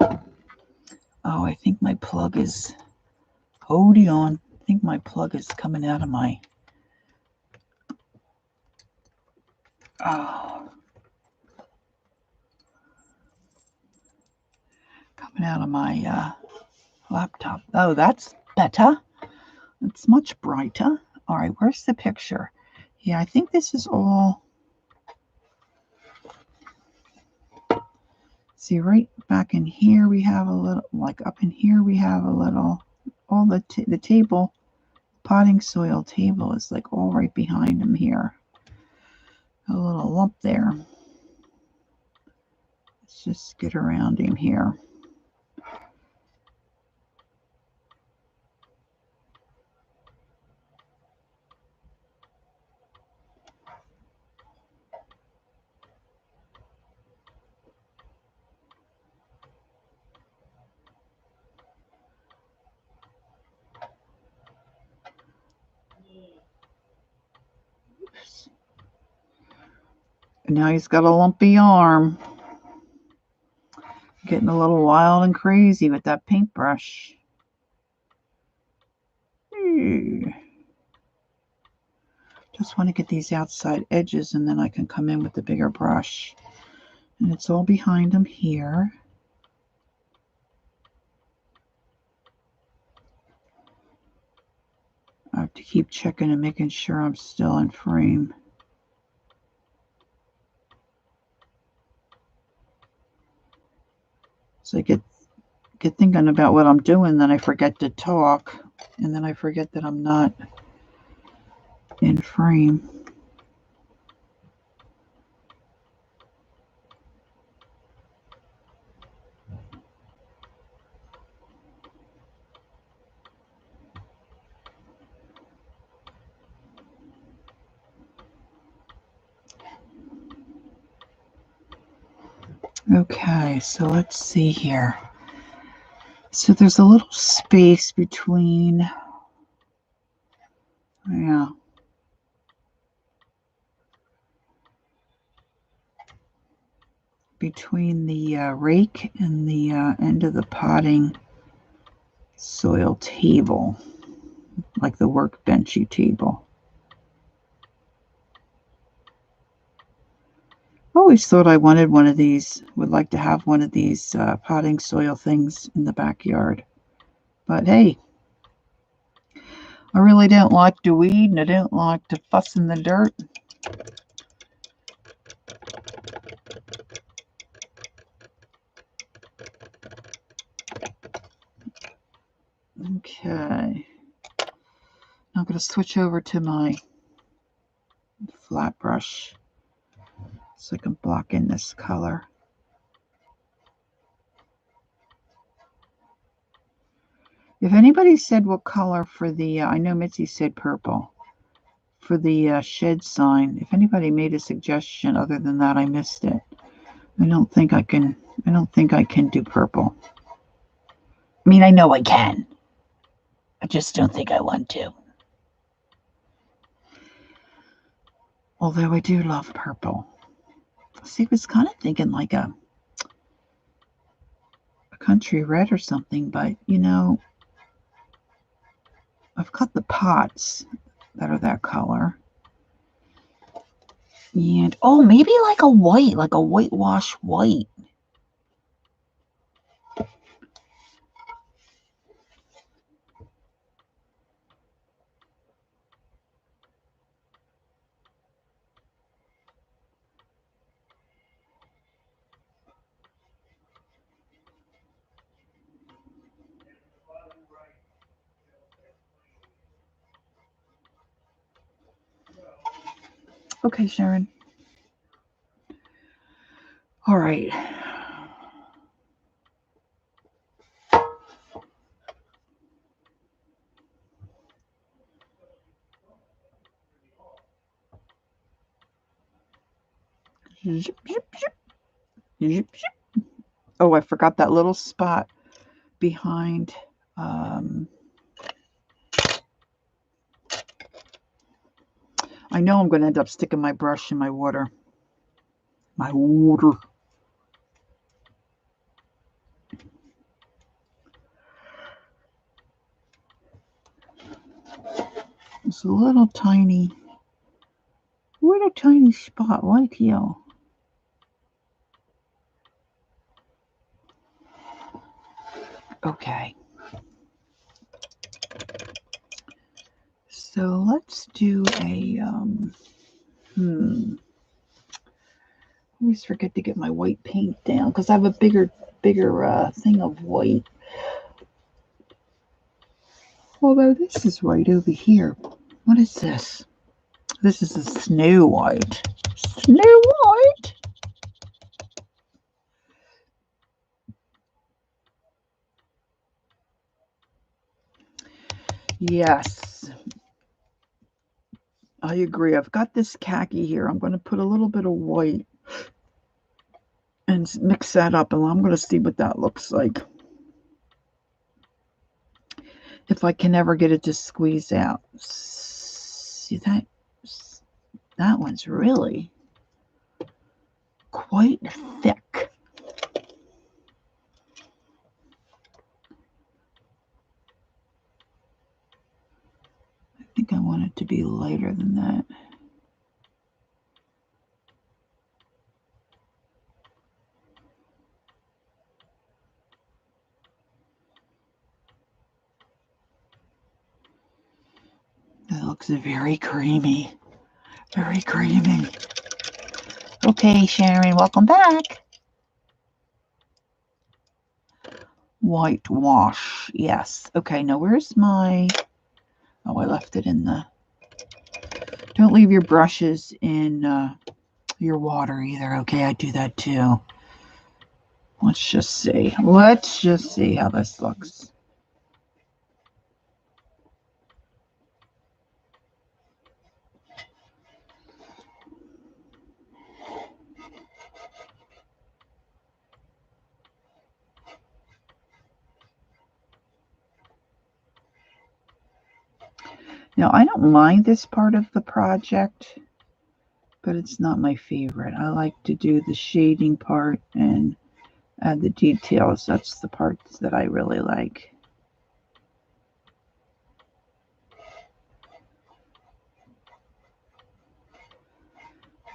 Oh, I think my plug is... Hold on. I think my plug is coming out of my... Oh. Coming out of my laptop. Oh, that's better. It's much brighter. All right, where's the picture? Yeah, I think this is all... See, right back in here we have a little, like up in here we have a little, all the table, potting soil table is like all right behind him here. A little lump there. Let's just get around him here. Oops. And now he's got a lumpy arm. Getting a little wild and crazy with that paintbrush. Just want to get these outside edges and then I can come in with the bigger brush. And it's all behind him here. I have to keep checking and making sure I'm still in frame. So I get thinking about what I'm doing, then I forget to talk, and then I forget that I'm not in frame. Okay, so let's see here. So there's a little space between, yeah. Between the rake and the end of the potting soil table, like the workbenchy table. I always thought I wanted one of these, would like to have one of these potting soil things in the backyard. But hey, I really don't like to weed and I don't like to fuss in the dirt. Okay. I'm going to switch over to my flat brush so I can block in this color. If anybody said what color for the, I know Mitzi said purple, for the shed sign, if anybody made a suggestion other than that, I missed it. I don't think I can do purple. I mean, I know I can. I just don't think I want to. Although I do love purple. See, I was kind of thinking like a country red or something, but you know, I've got the pots that are that color. And oh, maybe like a white, like a whitewash white. Okay, Sharon. All right. Zip, zip, zip. Zip, zip. Oh, I forgot that little spot behind. I know I'm going to end up sticking my brush in my water. My water. It's a little tiny spot right here. Okay. So let's do a, I always forget to get my white paint down because I have a bigger thing of white. Although this is right over here. What is this? This is a Snow White. Snow White? Yes. I agree. I've got this khaki here. I'm going to put a little bit of white and mix that up, and I'm going to see what that looks like. If I can ever get it to squeeze out. See that? That one's really quite thick. I think I want it to be lighter than that. That looks very creamy. Very creamy. Okay, Sharon, welcome back. Whitewash. Yes. Okay, now where's my... Oh, I left it in the... Don't leave your brushes in your water either. Okay, I do that too. Let's just see. Let's just see how this looks. Now, I don't mind this part of the project, but it's not my favorite. I like to do the shading part and add the details. That's the parts that I really like.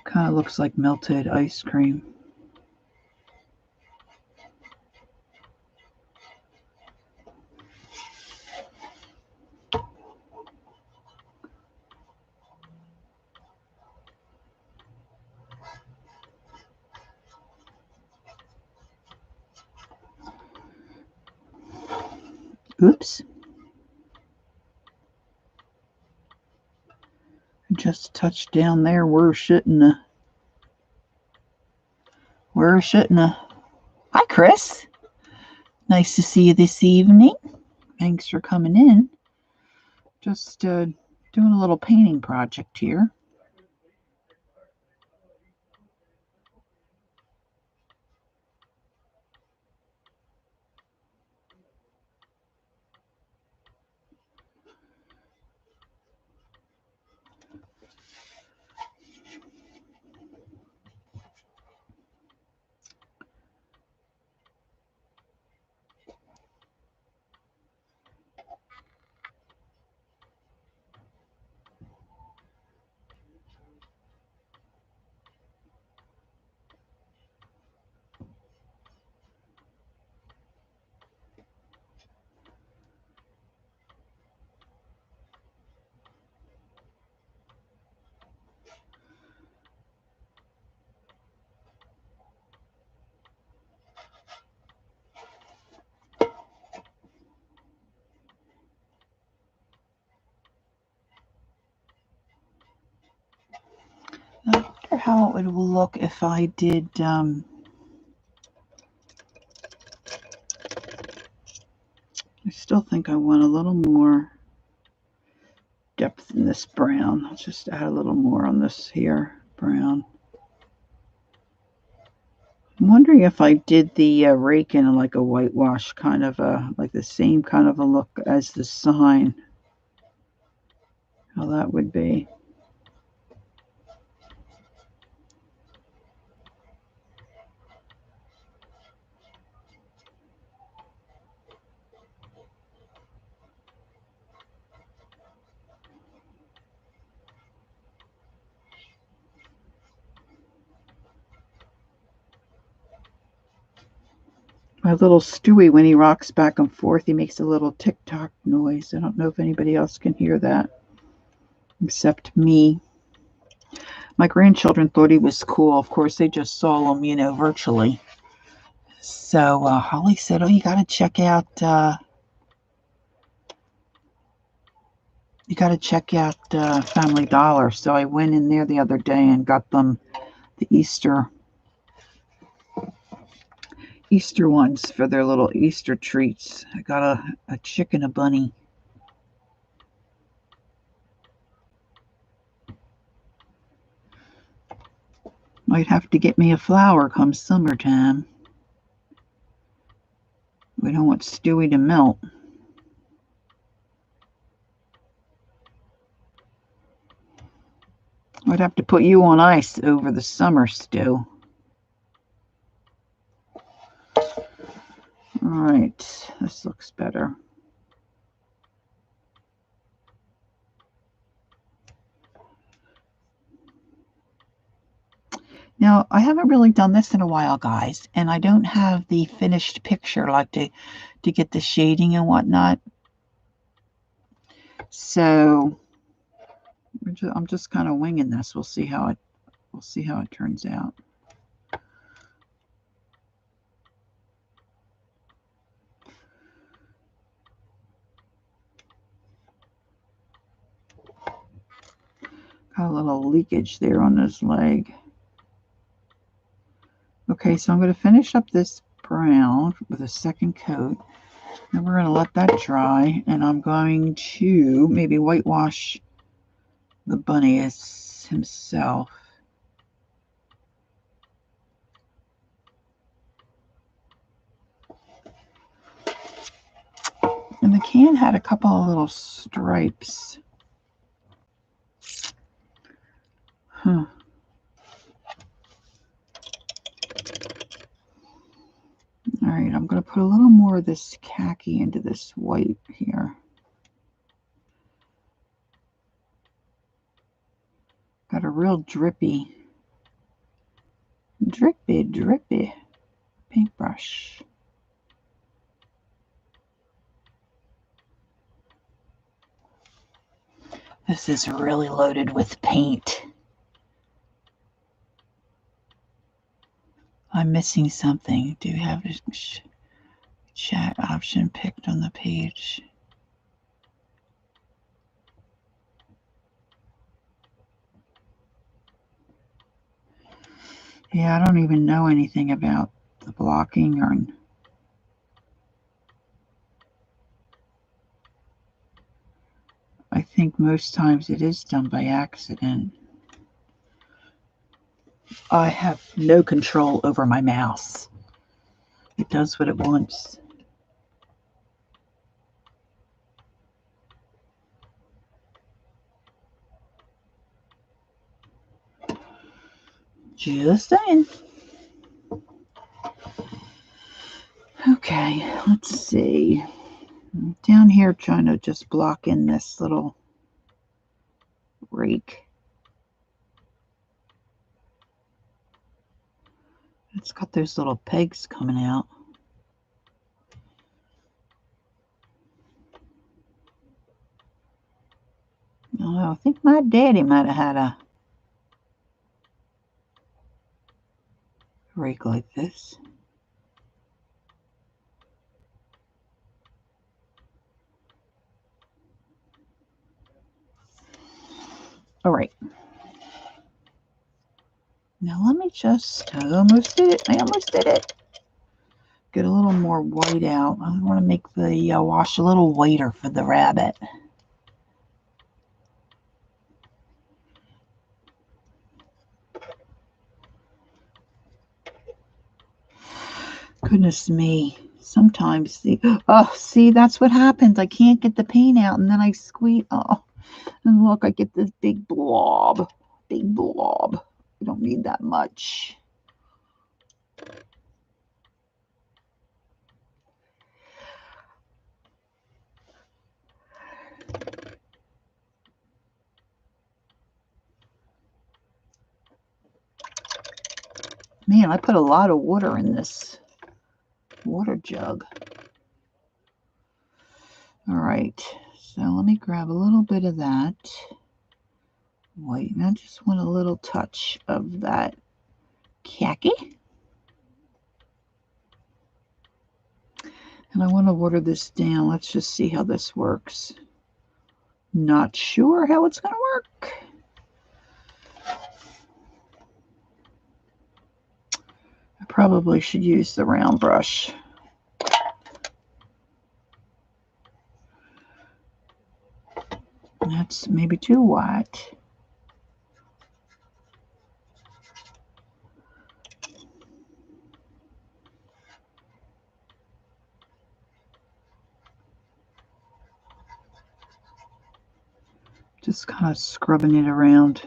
Kind of looks like melted ice cream. Oops. Just touched down there. Where shouldn't I? Where shouldn't I? Hi, Chris. Nice to see you this evening. Thanks for coming in. Just doing a little painting project here. how it would look if I did I still think I want a little more depth in this brown. I'll just add a little more on this here brown. I'm wondering if I did the rake in like a whitewash kind of like the same kind of a look as the sign, how that would be. My little Stewie, when he rocks back and forth, he makes a little tick-tock noise. I don't know if anybody else can hear that, except me. My grandchildren thought he was cool. Of course, they just saw him, you know, virtually. So Holly said, "Oh, you got to check out Family Dollar." So I went in there the other day and got them the Easter ones for their little Easter treats. I got a chicken, a bunny. Might have to get me a flower come summertime. We don't want Stewie to melt. I'd have to put you on ice over the summer, Stu. All right, this looks better. Now, I haven't really done this in a while, guys, and I don't have the finished picture like to get the shading and whatnot. So I'm just kind of winging this. We'll see how it turns out. Got a little leakage there on this leg. Okay, so I'm going to finish up this brown with a second coat. Then we're going to let that dry, and I'm going to maybe whitewash the bunny as himself. And the can had a couple of little stripes. Huh. All right, I'm going to put a little more of this khaki into this white here. Got a real drippy paintbrush. This is really loaded with paint. I'm missing something. Do you have a chat option picked on the page? Yeah, I don't even know anything about the blocking or... I think most times it is done by accident. I have no control over my mouse. It does what it wants. Just saying. Okay, let's see. I'm down here trying to just block in this little rake. It's got those little pegs coming out. Oh, I think my daddy might have had a rake like this. All right. Now let me just, I almost did it. Get a little more white out. I want to make the wash a little whiter for the rabbit. Goodness me. Sometimes see, that's what happens. I can't get the paint out and then I squeeze. Oh, and look, I get this big blob. Big blob. I don't need that much. Man, I put a lot of water in this water jug. All right, so let me grab a little bit of that white, and I just want a little touch of that khaki. And I want to water this down. Let's just see how this works. Not sure how it's going to work. I probably should use the round brush. That's maybe too white. Just kind of scrubbing it around.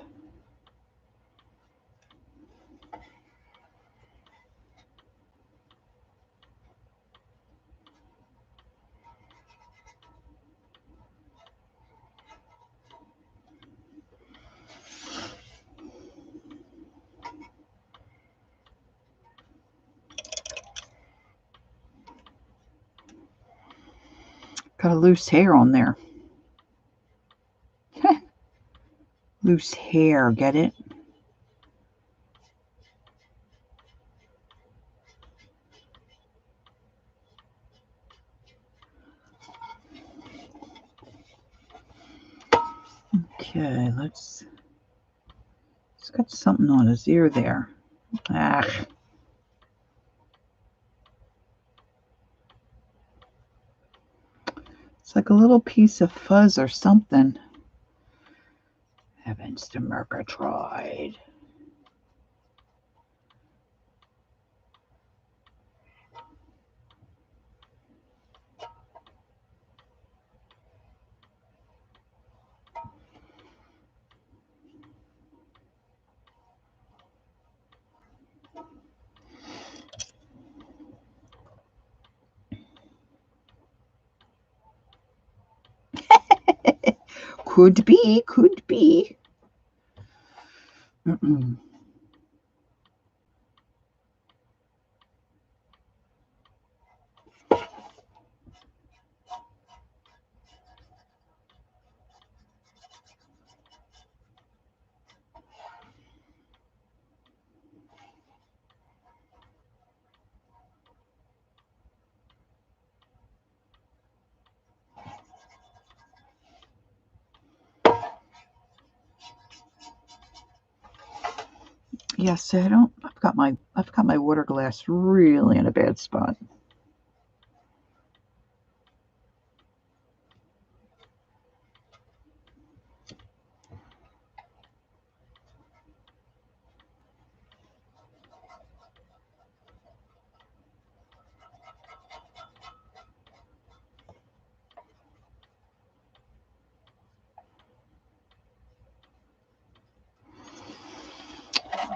Got a loose hair on there. Loose hair, get it? Okay, let's. It's got something on his ear there. Ah. It's like a little piece of fuzz or something. Heavens to Murgatroyd. Could be, could be. Yes, I don't. I've got my water glass really in a bad spot.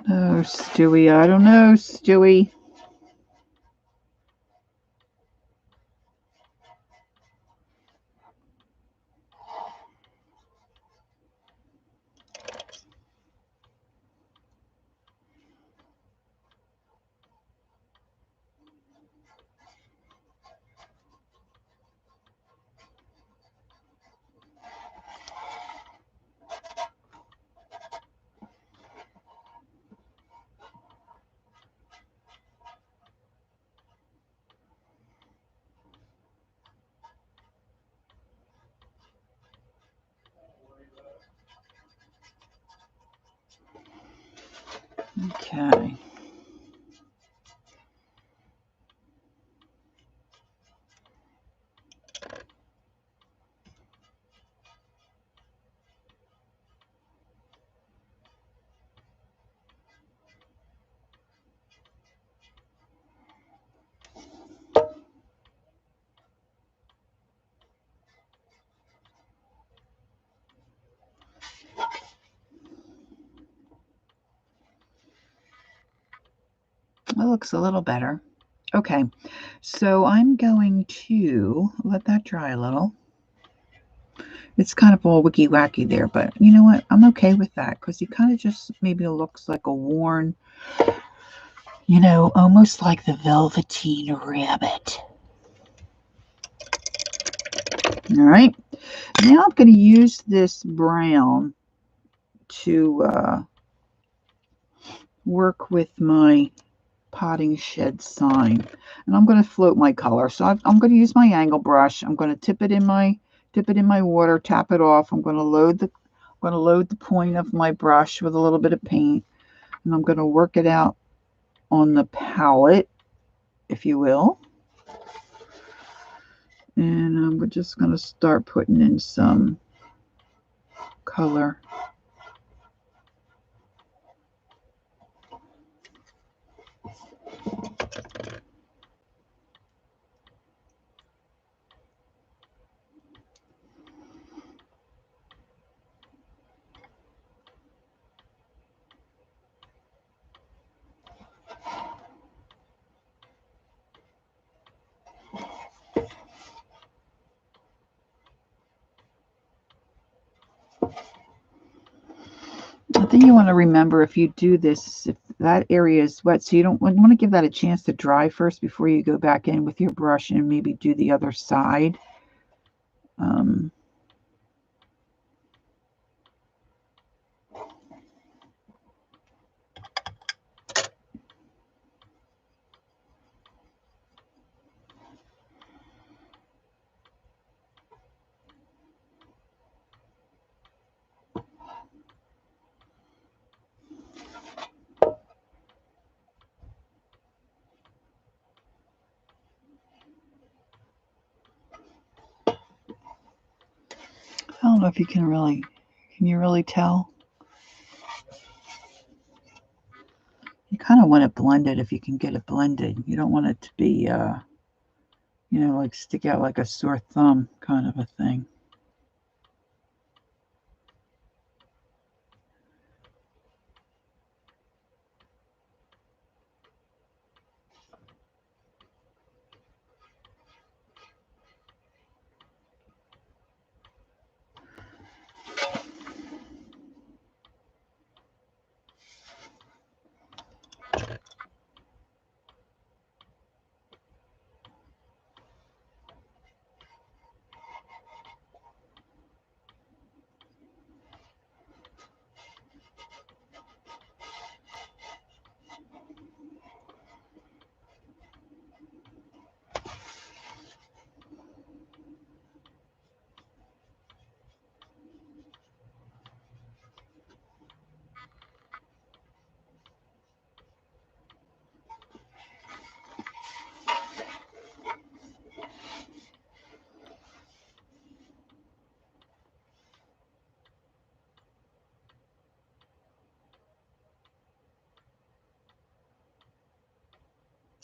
Oh, Stewie, I don't know, Stewie. Okay. That looks a little better. Okay, so I'm going to let that dry a little. It's kind of all wicky-wacky there, but you know what? I'm okay with that because he kind of just maybe looks like a worn, you know, almost like the Velveteen Rabbit. All right, now I'm going to use this brown to work with my potting shed sign, and I'm going to float my color. So I'm going to use my angle brush. I'm going to dip it in my water, tap it off. I'm going to load the point of my brush with a little bit of paint, and I'm going to work it out on the palette, if you will. And I'm just going to start putting in some color. The thing you want to remember if you do this, if that area is wet, so you want to give that a chance to dry first before you go back in with your brush and maybe do the other side. I don't know if you can you really tell? You kind of want it blended if you can get it blended. You don't want it to be, you know, like stick out like a sore thumb kind of a thing.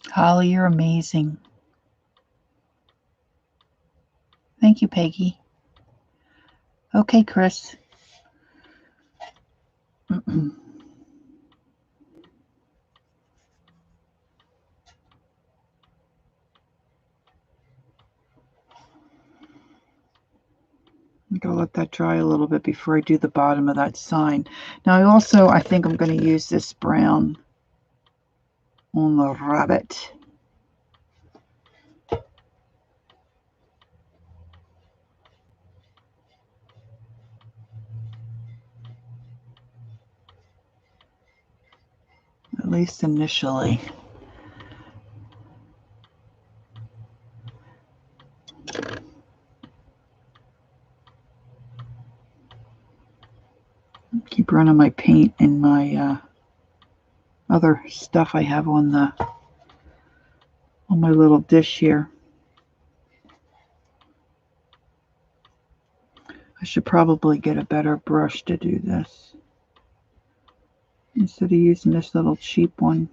Holly, you're amazing. Thank you, Peggy. Okay, Chris. I'm going to let that dry a little bit before I do the bottom of that sign. Now, I think I'm going to use this brown on the rabbit. At least initially. Keep running my paint in my other stuff I have on my little dish here. I should probably get a better brush to do this instead of using this little cheap one.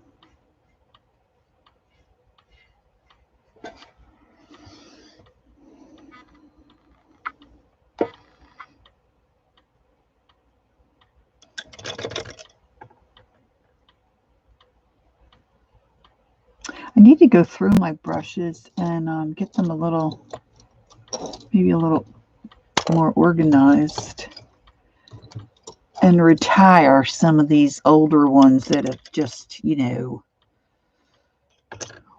I need to go through my brushes and get them maybe a little more organized, and retire some of these older ones that have just,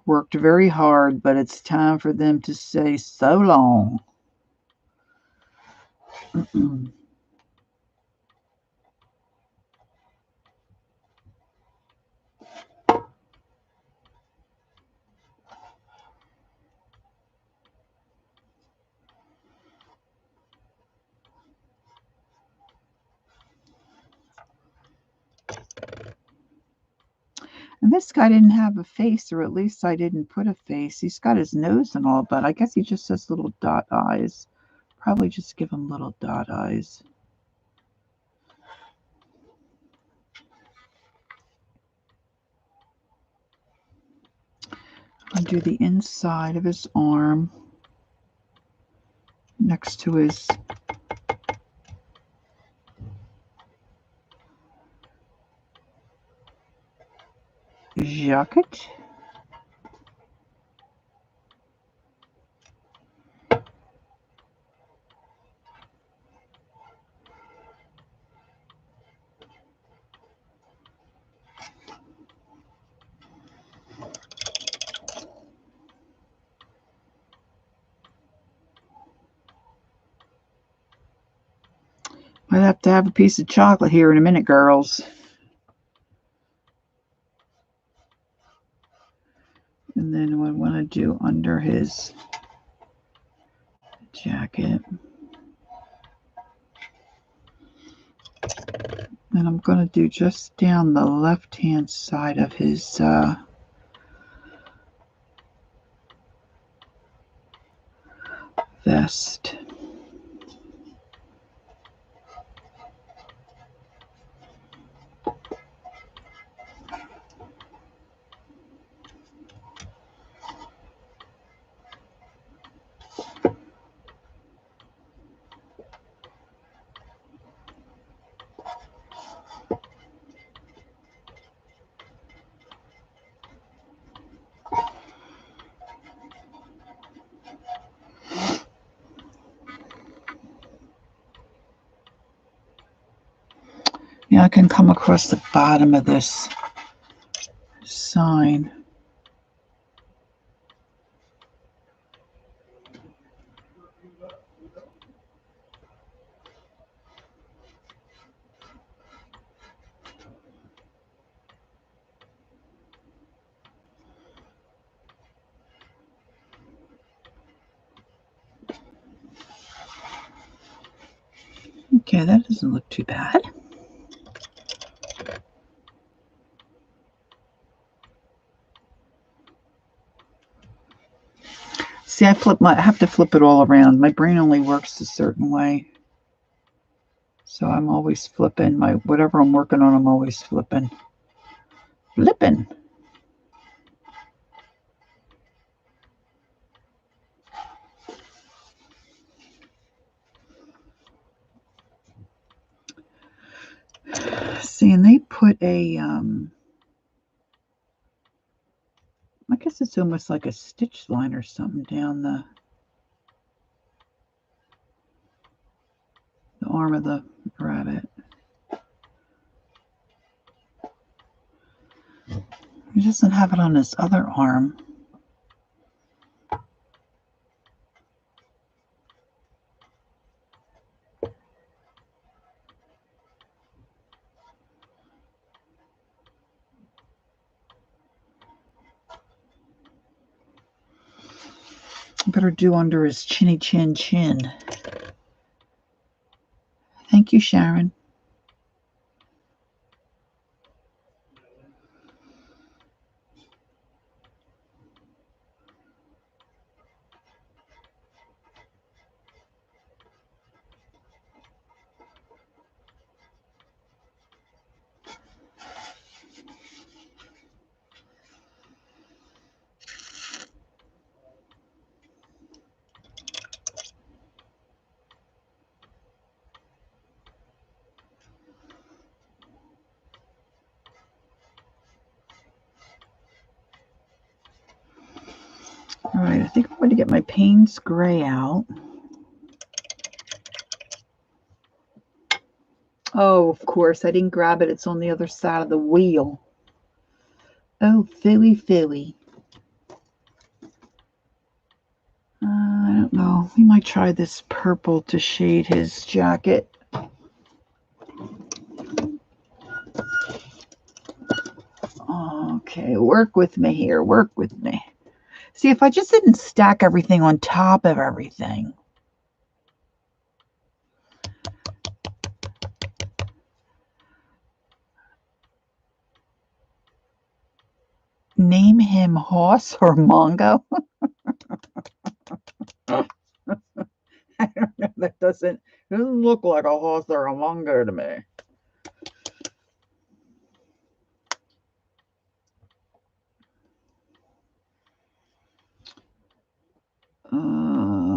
worked very hard, but it's time for them to say so long. And this guy didn't have a face, or at least I didn't put a face. He's got his nose and all, but I guess he just has little dot eyes. Probably just give him little dot eyes. I'll do the inside of his arm next to his jacket. Might have to have a piece of chocolate here in a minute, girls. And then I want to do under his jacket. And I'm going to do just down the left-hand side of his vest. Yeah, I can come across the bottom of this sign. Okay, that doesn't look too bad. See, I have to flip it all around. My brain only works a certain way. So I'm always flipping. Whatever I'm working on, I'm always flipping. Flipping. See, and they put a, I guess it's almost like a stitch line or something down the arm of the rabbit. He doesn't have it on his other arm. Better do under his chinny chin. Thank you, Sharon. All right, I think I'm going to get my Payne's Gray out. Oh, of course, I didn't grab it. It's on the other side of the wheel. Oh, Philly, Philly. I don't know. We might try this purple to shade his jacket. Okay, work with me here. Work with me. See, if I just didn't stack everything on top of everything. Name him Hoss or Mongo? I don't know. That doesn't look like a horse or a Mongo to me.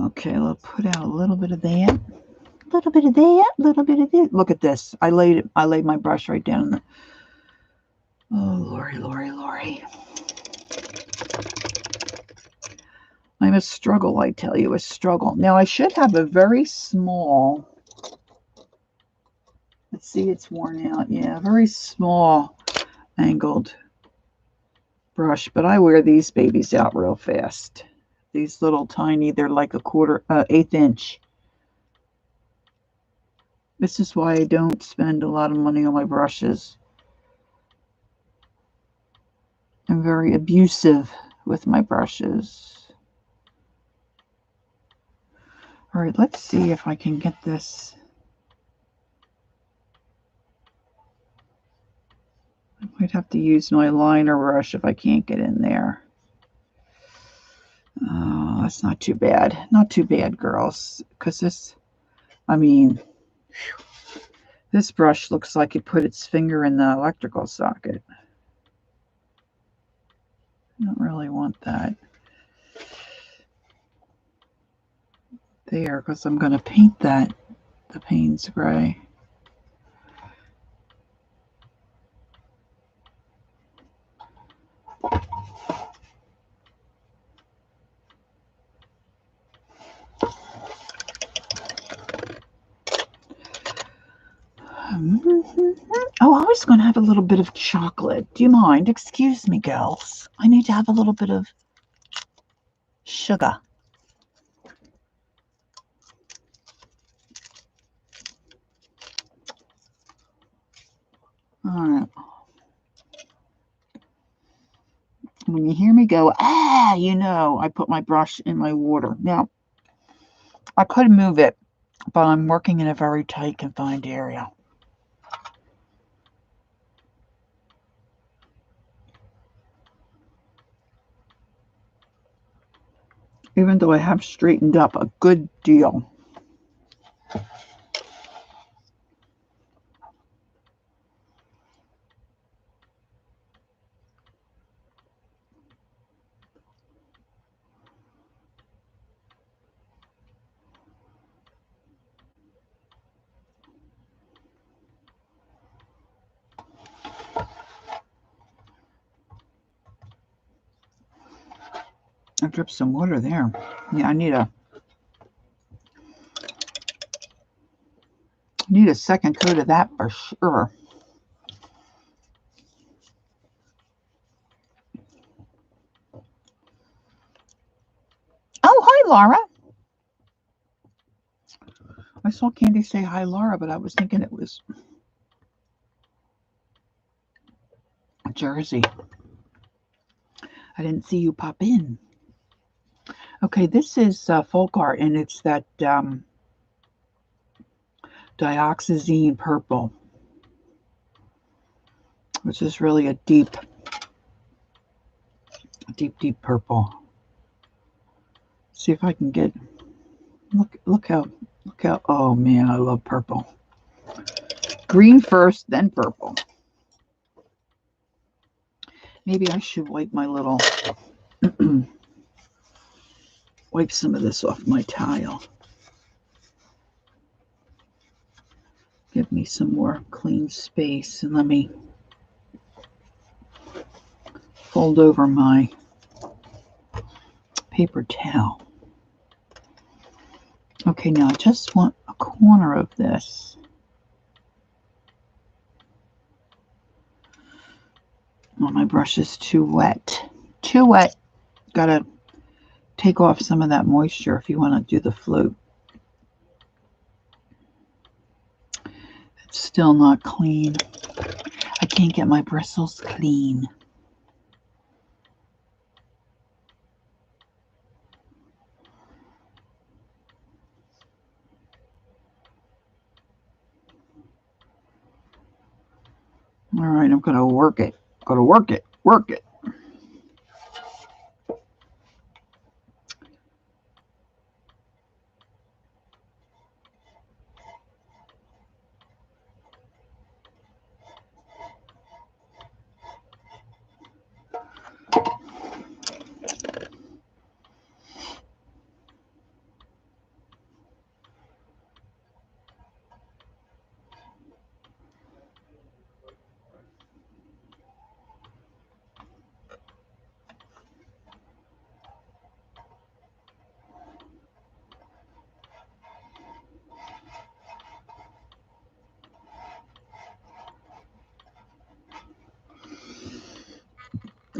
Okay, I'll put out a little bit of that. A little bit of that. A little bit of this. Look at this. I laid my brush right down in the. Oh, Lori, Lori, Lori. I'm a struggle, I tell you, a struggle. Now, I should have a very small, let's see, it's worn out. Yeah, very small angled brush, but I wear these babies out real fast. These little tiny, they're like a eighth inch. This is why I don't spend a lot of money on my brushes. I'm very abusive with my brushes. All right, let's see if I can get this. I might have to use my liner brush if I can't get in there. Oh, that's not too bad. Not too bad, girls. Because this, I mean, this brush looks like it put its finger in the electrical socket. I don't really want that there because I'm going to paint that, the Payne's Gray. Oh, I was going to have a little bit of chocolate. Do you mind? Excuse me, girls. I need to have a little bit of sugar. All right. When you hear me go, ah, you know, I put my brush in my water. Now, I could move it, but I'm working in a very tight, confined area. Even though I have straightened up a good deal. I dripped some water there. Yeah, I need a second coat of that for sure. Oh, hi, Laura. I saw Candy say hi, Laura, but I was thinking it was Jersey. I didn't see you pop in. Okay, this is folk art, and it's that dioxazine purple, which is really a deep, deep purple. See if I can get. Look how. Oh man, I love purple. Green first, then purple. Maybe I should wipe my little. Wipe some of this off my tile. Give me some more clean space, and let me fold over my paper towel. Okay, now I just want a corner of this. Oh, my brush is too wet. Too wet. Gotta take off some of that moisture if you want to do the flute. It's still not clean. I can't get my bristles clean. All right, I'm gonna work it. Gotta work it. Work it.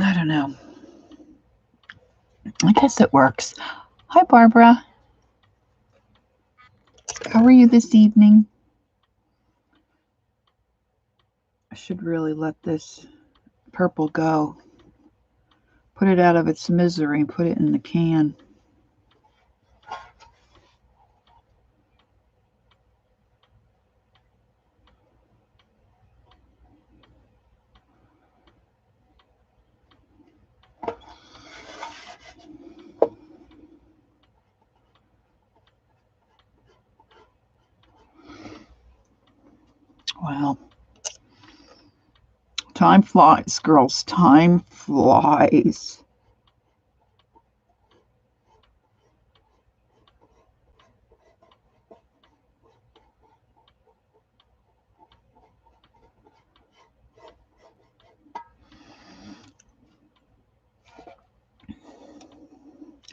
I don't know. I guess it works. Hi, Barbara. How are you this evening? I should really let this purple go. Put it out of its misery and put it in the can. Well, time flies, girls. Time flies.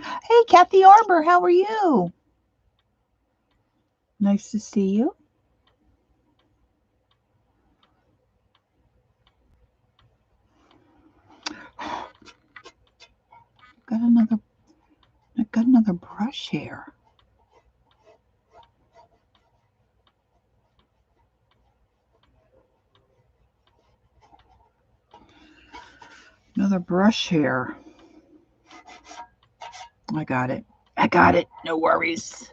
Hey, Kathy Arbor, how are you? Nice to see you. I've got another brush here. Another brush here. I got it. I got it. No worries.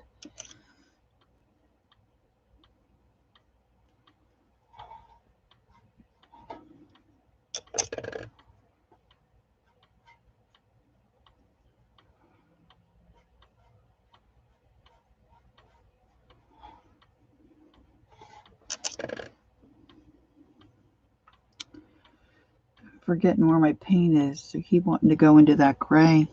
Forgetting where my paint is, so I keep wanting to go into that gray.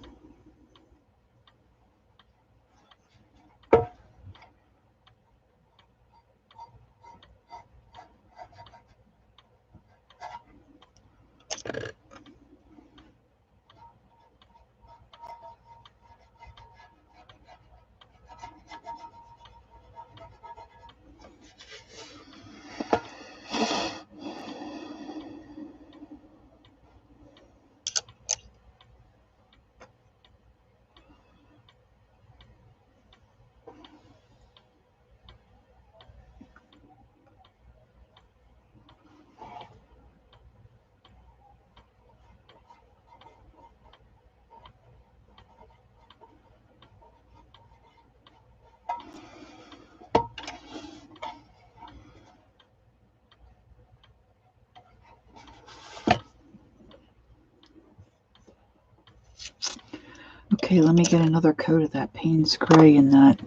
Okay, let me get another coat of that Payne's Gray in that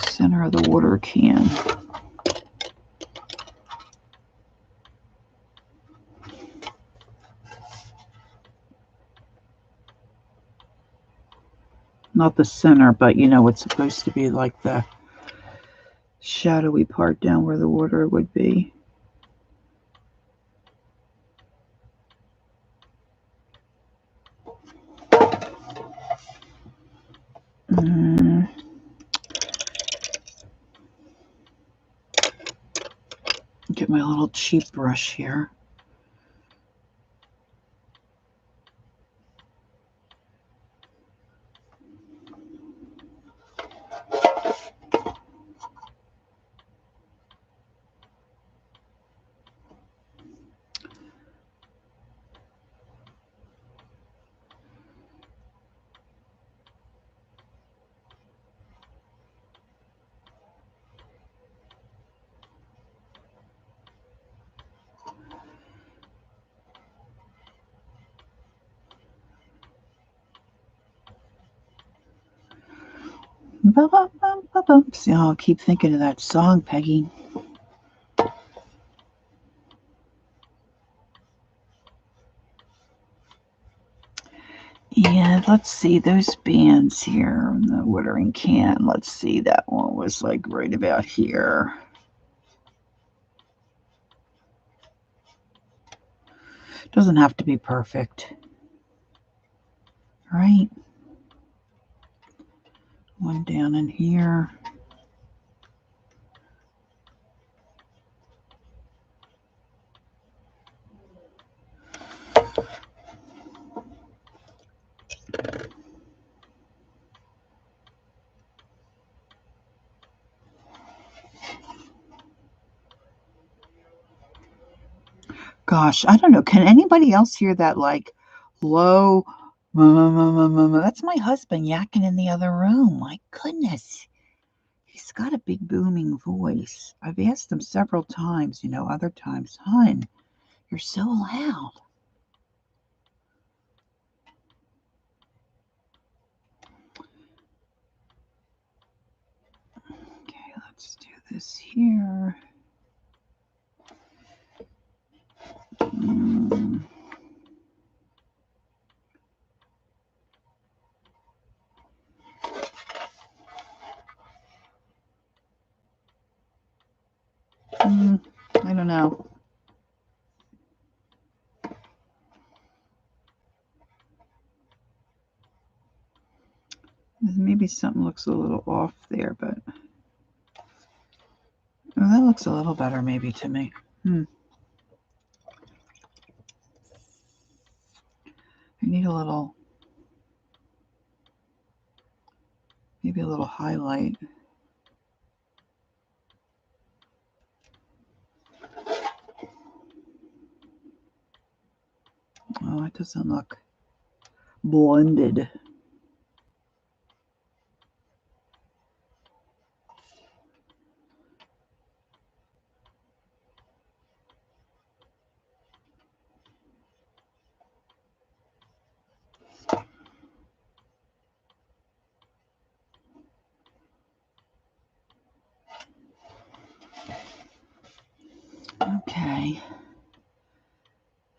center of the water can. Not the center, but you know, it's supposed to be like the shadowy part down where the water would be. Get my little cheap brush here. See, I'll keep thinking of that song, Peggy. Yeah, let's see those bands here in the watering can. Let's see, that one was like right about here. Doesn't have to be perfect, right? One down in here. Gosh, I don't know. Can anybody else hear that like low? That's my husband yakking in the other room. My goodness. He's got a big booming voice. I've asked him several times, other times, hon, you're so loud. Okay, let's do this here. I don't know. Maybe something looks a little off there, but that looks a little better maybe to me. I need a little, maybe a little highlight. Oh, it doesn't look blended. Okay.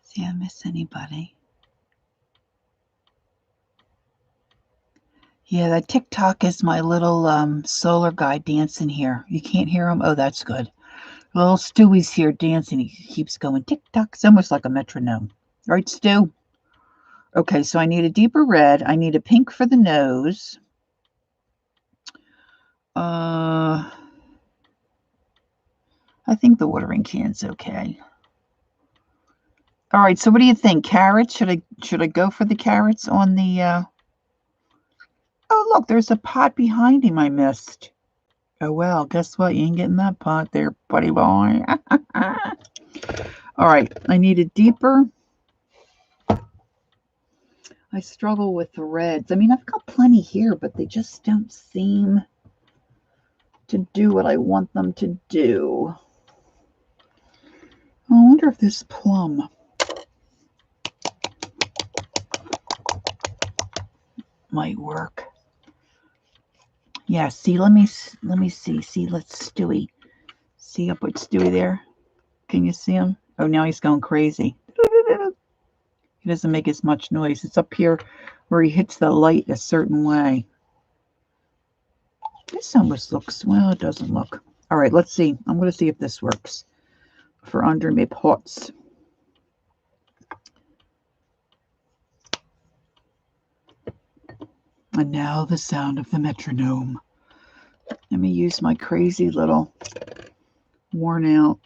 See, I miss anybody? Yeah, that TikTok is my little solar guy dancing here. You can't hear him? Oh, that's good. Little Stewie's here dancing. He keeps going tick-tock. It's almost like a metronome. Right, Stu? Okay, so I need a deeper red. I need a pink for the nose. I think the watering can's okay. All right, so what do you think? Carrots? Should I go for the carrots on the Oh, look, there's a pot behind him I missed. Oh well, guess what? You ain't getting that pot there, buddy boy. All right, I need a deeper. I struggle with the reds. I mean, I've got plenty here, but they just don't seem to do what I want them to do. I wonder if this plum might work. Yeah, see, let me see. See, let's Stewie. See up with Stewie there? Can you see him? Oh, now he's going crazy. He doesn't make as much noise. It's up here where he hits the light a certain way. This almost looks, well, it doesn't look. All right, let's see. I'm going to see if this works for under my pots. And now the sound of the metronome. Let me use my crazy little worn out.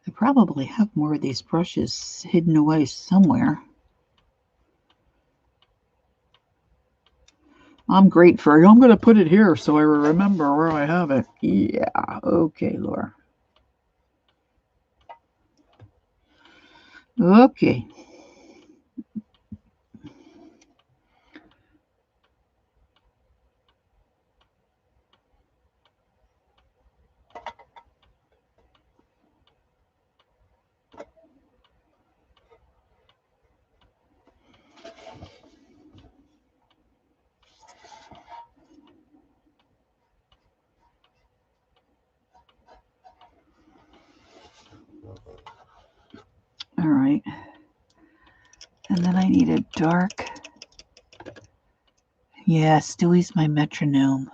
I probably have more of these brushes hidden away somewhere. I'm great for, I'm going to put it here so I remember where I have it. Yeah, okay, Laura. Okay. All right. And then I need a dark. Yeah, Stewie's my metronome.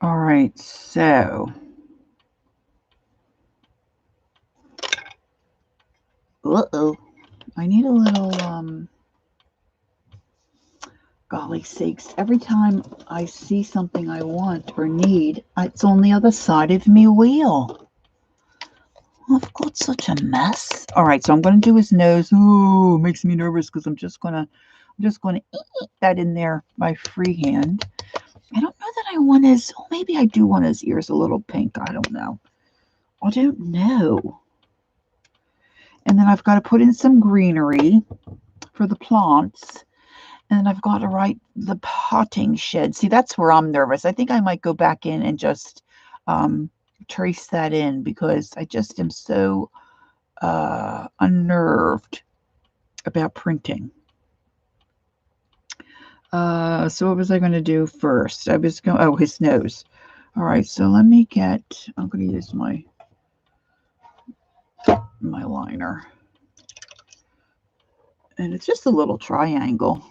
All right, so. Uh-oh. I need a little, golly sakes, every time I see something I want or need, it's on the other side of me wheel. I've got such a mess. All right, so I'm going to do his nose. Ooh, makes me nervous because I'm just going to eat that in there by freehand. I don't know that I want his, oh, maybe I do want his ears a little pink. I don't know. I don't know. And then I've got to put in some greenery for the plants. And then I've got to write the potting shed. See, that's where I'm nervous. I think I might go back in and just trace that in because I just am so unnerved about printing. So what was I going to do first? I was going, oh, his nose. All right, so let me get, I'm going to use my liner. And it's just a little triangle.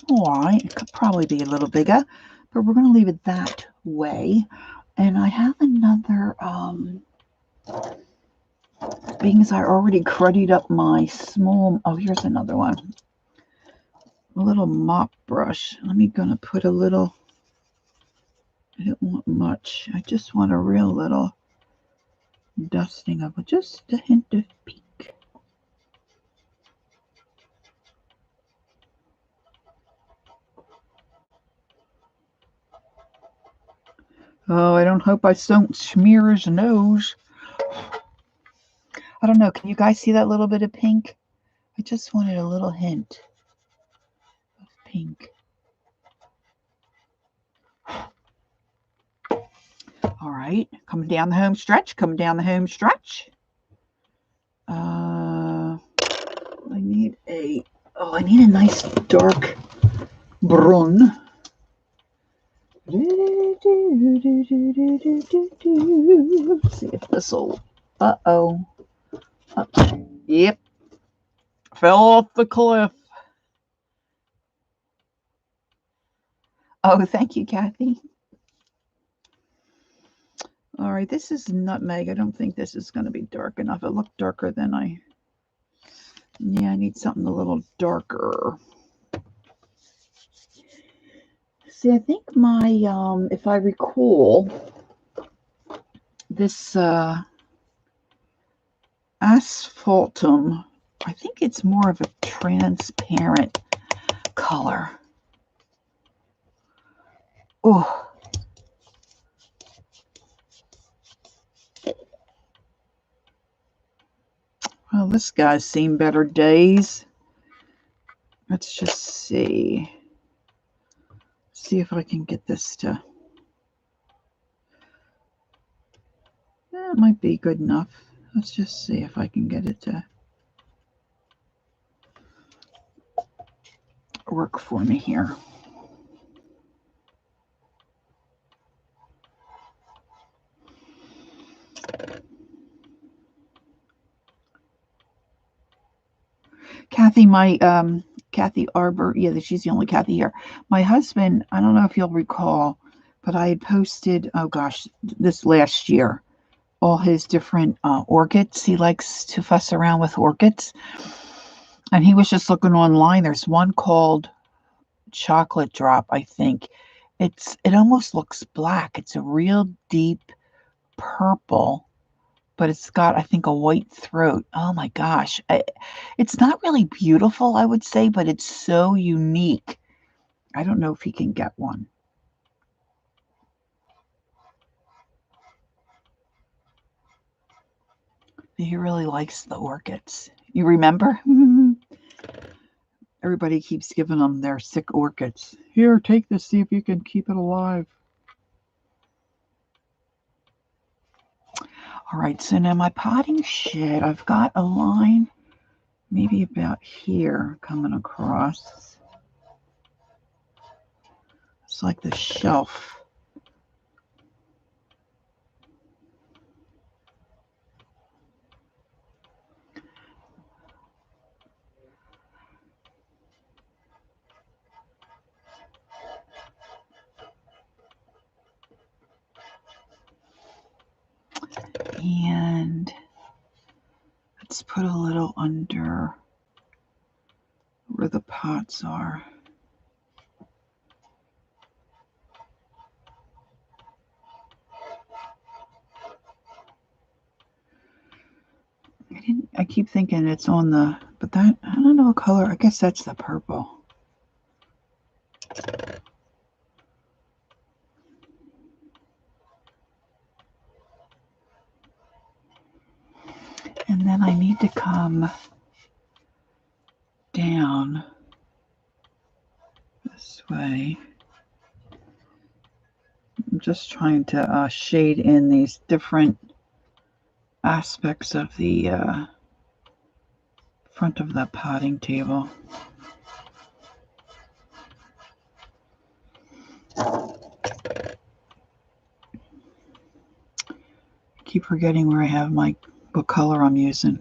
All right, it could probably be a little bigger, but we're going to leave it that way. And I have another, being as I already cruddied up my small, oh, here's another one. A little mop brush. Let me gonna put a little, I don't want much. I just want a real little dusting of it, just a hint of pink. Oh, I don't hope I don't smear his nose. I don't know. Can you guys see that little bit of pink? I just wanted a little hint of pink. All right, coming down the home stretch, coming down the home stretch. I need a nice dark brun. Let's see if this will, uh-oh. Yep, fell off the cliff. Oh, thank you, Kathy. All right, this is nutmeg. I don't think this is going to be dark enough. It looked darker than yeah, I need something a little darker. See, I think my, if I recall, this asphaltum, I think it's more of a transparent color. Oh. Well, this guy's seen better days. Let's just see. See if I can get this to... That might be good enough. Let's just see if I can get it to work for me here. Kathy, Kathy Arbor, yeah, she's the only Kathy here. My husband, I don't know if you'll recall, but I had posted, oh gosh, this last year, all his different orchids. He likes to fuss around with orchids. And he was just looking online. There's one called Chocolate Drop, I think. It almost looks black. It's a real deep purple, but it's got, I think, a white throat. Oh my gosh. It's not really beautiful, I would say, but it's so unique. I don't know if he can get one. He really likes the orchids. You remember? Everybody keeps giving them their sick orchids. Here, take this, see if you can keep it alive. All right, so now my potting shed, I've got a line maybe about here coming across. It's like the shelf. And let's put a little under where the pots are. I keep thinking it's on the, but that, I don't know what color. I guess that's the purple. And then I need to come down this way. I'm just trying to shade in these different aspects of the front of the potting table. I keep forgetting where I have what color I'm using.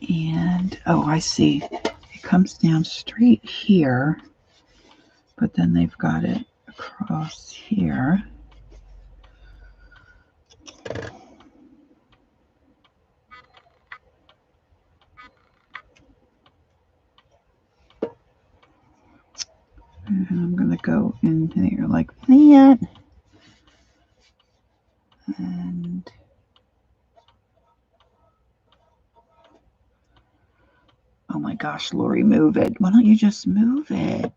And, oh, I see. It comes down straight here, but then they've got it across here. And I'm going to go in there like that. And oh my gosh, Lori, move it. Why don't you just move it?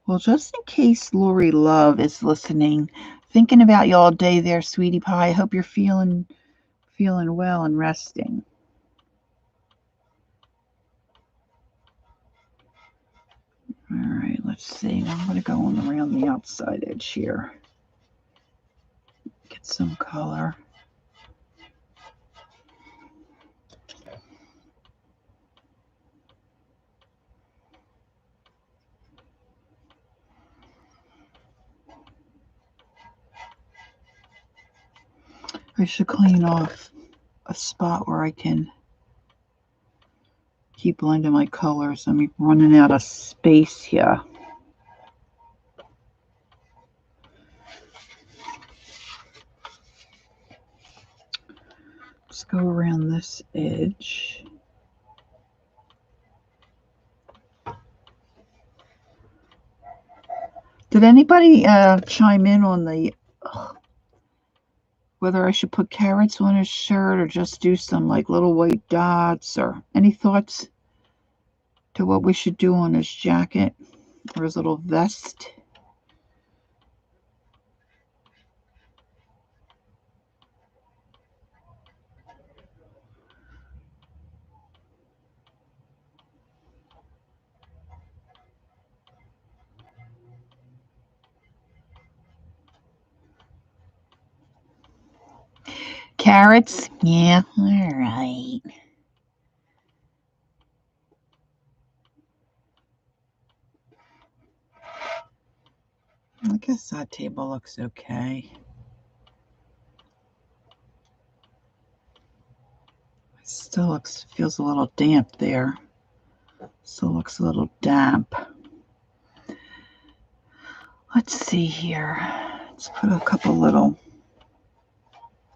Well, just in case Lori Love is listening, thinking about you all day there, sweetie pie. I hope you're feeling well and resting. All right, let's see. I'm going to go on around the outside edge here. Get some color. I should clean off a spot where I can keep blending my colors. I'm running out of space here. Let's go around this edge. Did anybody chime in on the whether I should put carrots on his shirt or just do some like little white dots, or any thoughts to what we should do on his jacket or his little vest? Carrots? Yeah, all right. I guess that table looks okay. Still feels a little damp there. Still looks a little damp. Let's see here. Let's put a couple little,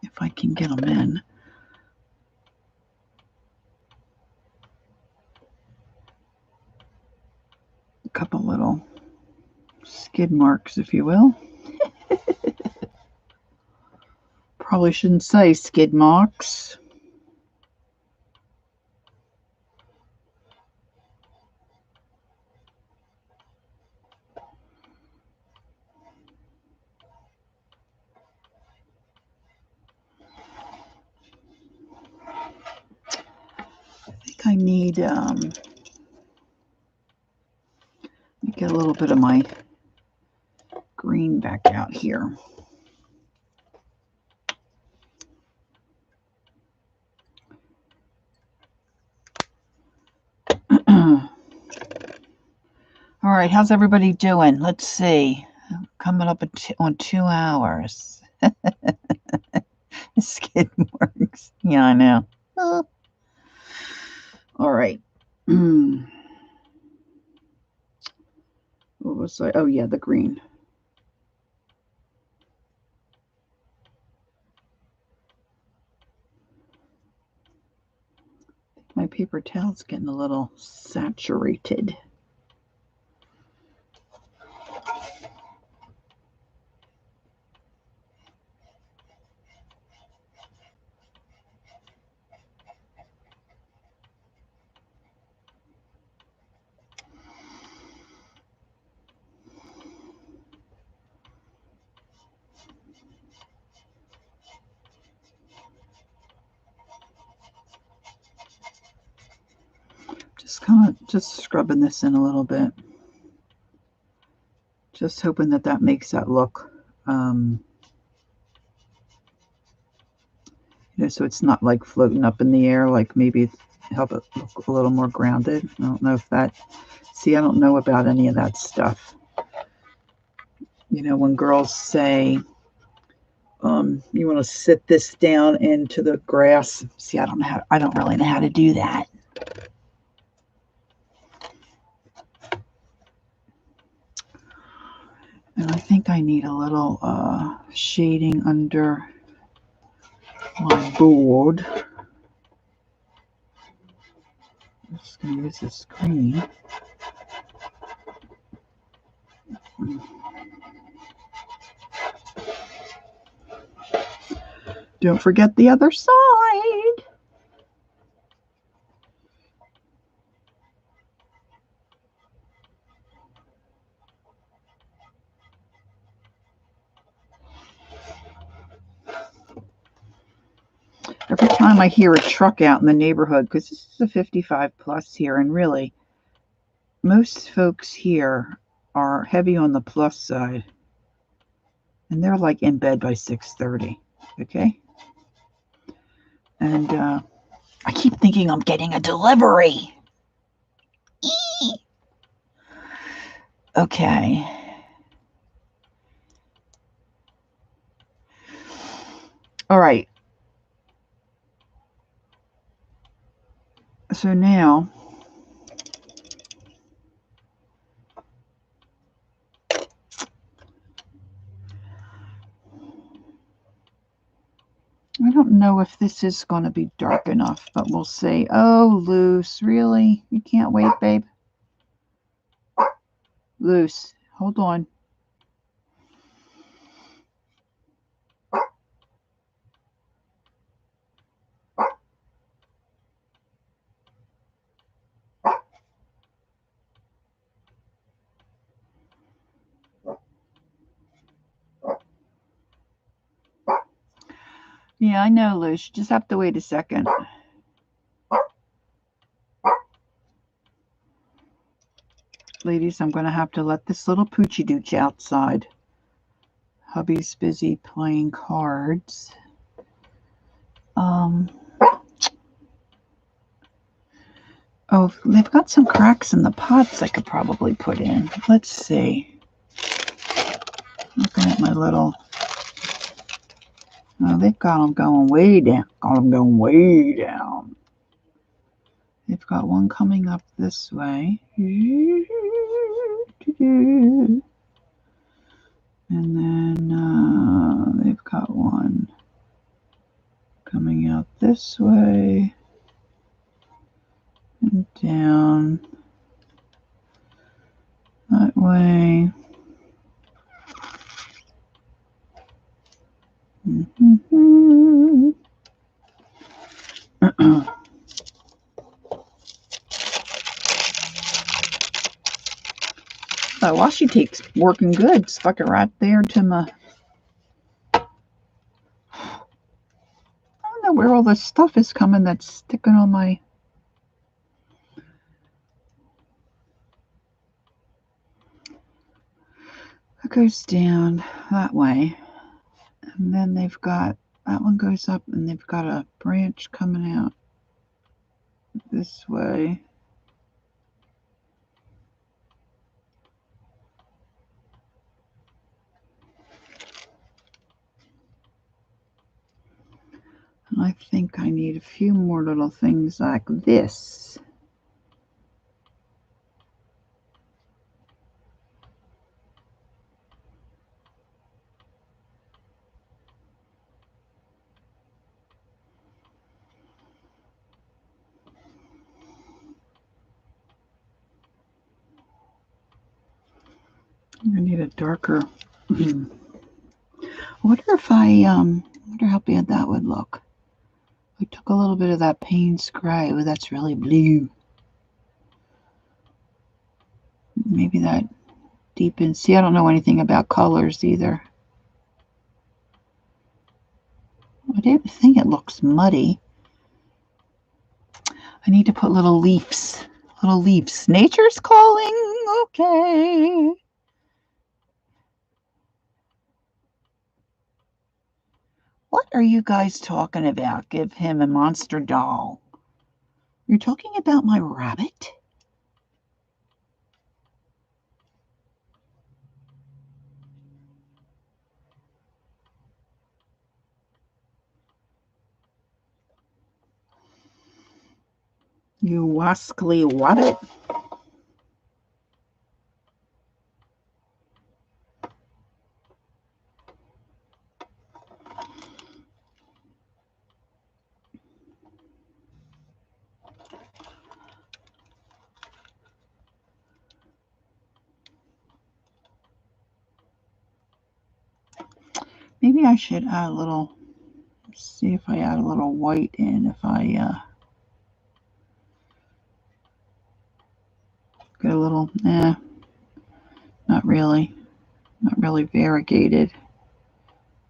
if I can get them in. A couple little skid marks, if you will. Probably shouldn't say skid marks. I think I need get a little bit of my green back out here. All right, how's everybody doing? Let's see. Coming up on 2 hours. Skid marks. Yeah, I know. All right. What was I? Oh, yeah, the green. My paper towel's getting a little saturated. Just scrubbing this in a little bit. Just hoping that makes that look, so it's not like floating up in the air, like maybe help it look a little more grounded. I don't know if that, see, I don't know about any of that stuff. When girls say, you want to sit this down into the grass. See, I don't really know how to do that. And I think I need a little shading under my board. I'm just going to use this green. Don't forget the other side. Every time I hear a truck out in the neighborhood, because this is a 55 plus here, and really, most folks here are heavy on the plus side, and they're like in bed by 6:30, okay? And I keep thinking I'm getting a delivery. Okay. All right. So now, I don't know if this is going to be dark enough, but we'll see. Oh, Luce, really? You can't wait, babe? Luce, hold on. Yeah, I know, Luce. You just have to wait a second. Ladies, I'm going to have to let this little poochie dooch outside. Hubby's busy playing cards. Oh, they've got some cracks in the pots I could probably put in. Let's see. Looking at my little... Oh, they've got them going way down. Got them going way down. They've got one coming up this way. And then they've got one coming out this way. And down that way. The washi tape's working good. Stuck it right there to my... I don't know where all this stuff is coming that's sticking on my... It goes down that way. And then they've got... That one goes up and they've got a branch coming out this way. I think I need a few more little things like this. I need a darker. I wonder if I wonder how bad that would look. I took a little bit of that Payne's gray. Oh, that's really blue. Maybe that deepens. See, I don't know anything about colors either. I didn't think it looks muddy. I need to put little leaves. Little leaves. Nature's calling. Okay. What are you guys talking about? Give him a monster doll. You're talking about my rabbit? You wascally wabbit. Maybe I should add a little, see if I add a little white in, if I get a little, not really variegated.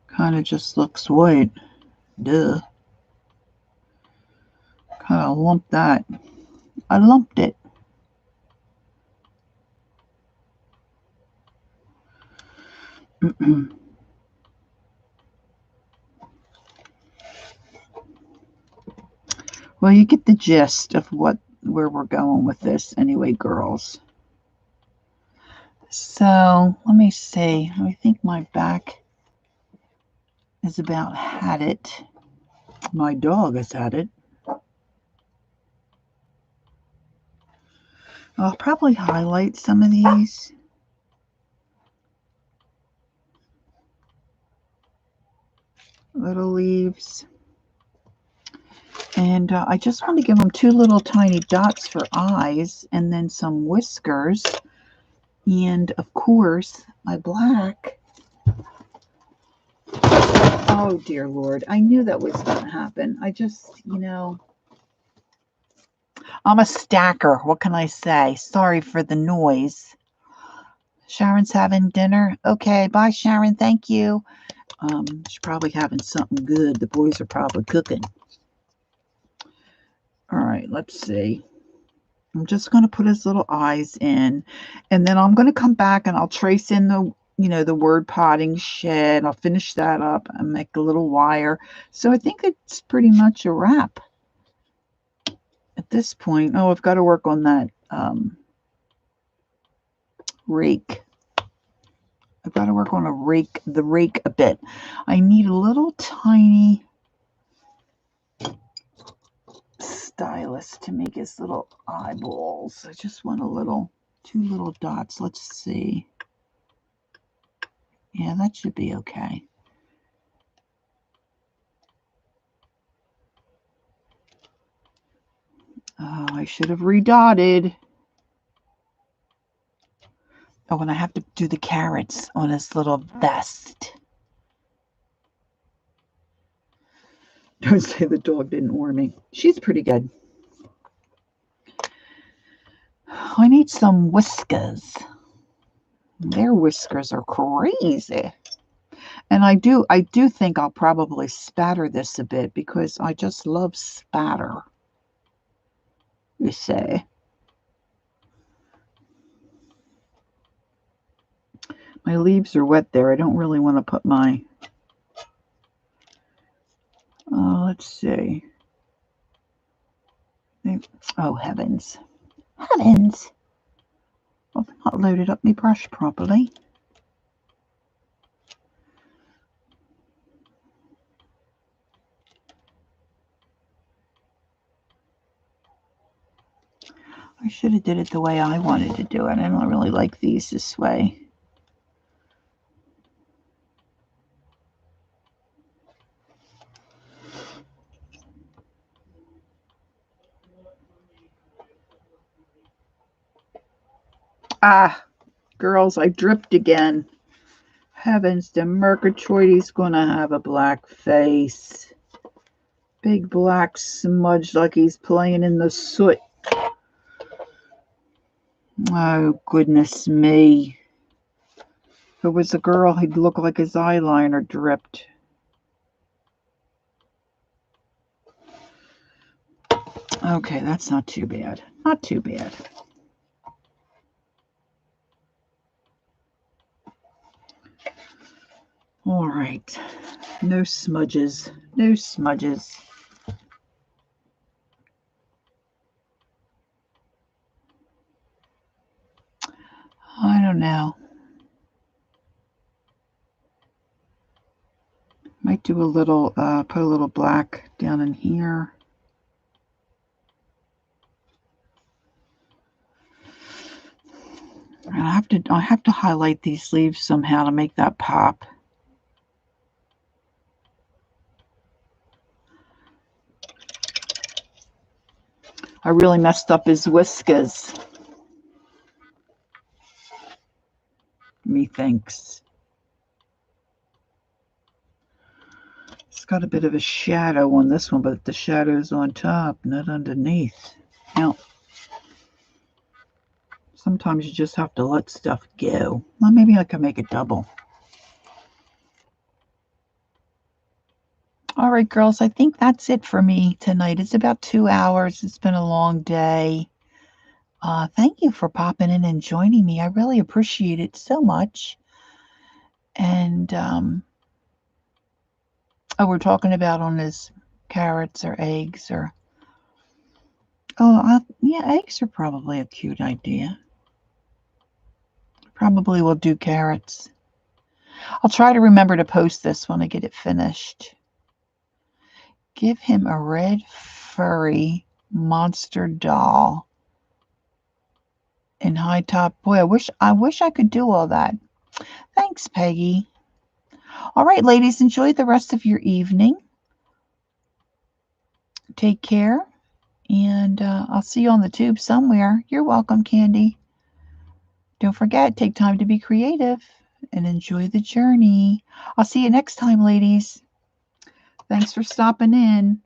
Kind of just looks white. Duh. Kind of lumped that. I lumped it. Well, you get the gist of where we're going with this anyway, girls. So, let me see. I think my back is about had it. My dog has had it. I'll probably highlight some of these. Little leaves. And I just want to give them 2 little tiny dots for eyes and then some whiskers. And of course, my black. Oh, dear Lord. I knew that was going to happen. I just, I'm a stacker. What can I say? Sorry for the noise. Sharon's having dinner. Okay, bye, Sharon. Thank you. She's probably having something good. The boys are probably cooking. All right, let's see. I'm just going to put his little eyes in, and then I'm going to come back and I'll trace in you know, the word potting shed. I'll finish that up and make a little wire. So I think it's pretty much a wrap at this point. Oh, I've got to work on that rake. I've got to work on the rake a bit. I need a little tiny stylus to make his little eyeballs. I just want two little dots. Let's see. Yeah, that should be okay. Oh, I should have redotted. Oh, and I have to do the carrots on his little vest. Don't say the dog didn't warn me. She's pretty good. I need some whiskers. Their whiskers are crazy. And I do think I'll probably spatter this a bit because I just love spatter. You say. My leaves are wet there. I don't really want to put my... let's see. Oh, heavens. Heavens! I've not loaded up my brush properly. I should have did it the way I wanted to do it. I don't really like these this way. Ah, girls, I dripped again. Heavens, the Mercatoides gonna have a black face. Big black smudge like he's playing in the soot. Oh, goodness me. If it was a girl, he'd look like his eyeliner dripped. Okay, that's not too bad. Not too bad. All right. No smudges. No smudges. I don't know. Might do a little, put a little black down in here. And I have to highlight these leaves somehow to make that pop. I really messed up his whiskers. Methinks. It's got a bit of a shadow on this one, but the shadow's on top, not underneath. Now, sometimes you just have to let stuff go. Well, maybe I can make a double. All right, girls, I think that's it for me tonight. It's about 2 hours. It's been a long day. Thank you for popping in and joining me. I really appreciate it so much. And, we're talking about on his carrots or eggs or... Oh, yeah, eggs are probably a cute idea. Probably will do carrots. I'll try to remember to post this when I get it finished. Give him a red furry monster doll in high top. Boy, I wish I could do all that. Thanks, Peggy. All right, ladies, enjoy the rest of your evening. Take care, and I'll see you on the tube somewhere. You're welcome, Candy. Don't forget, take time to be creative and enjoy the journey. I'll see you next time, ladies. Thanks for stopping in.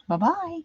Bye-bye.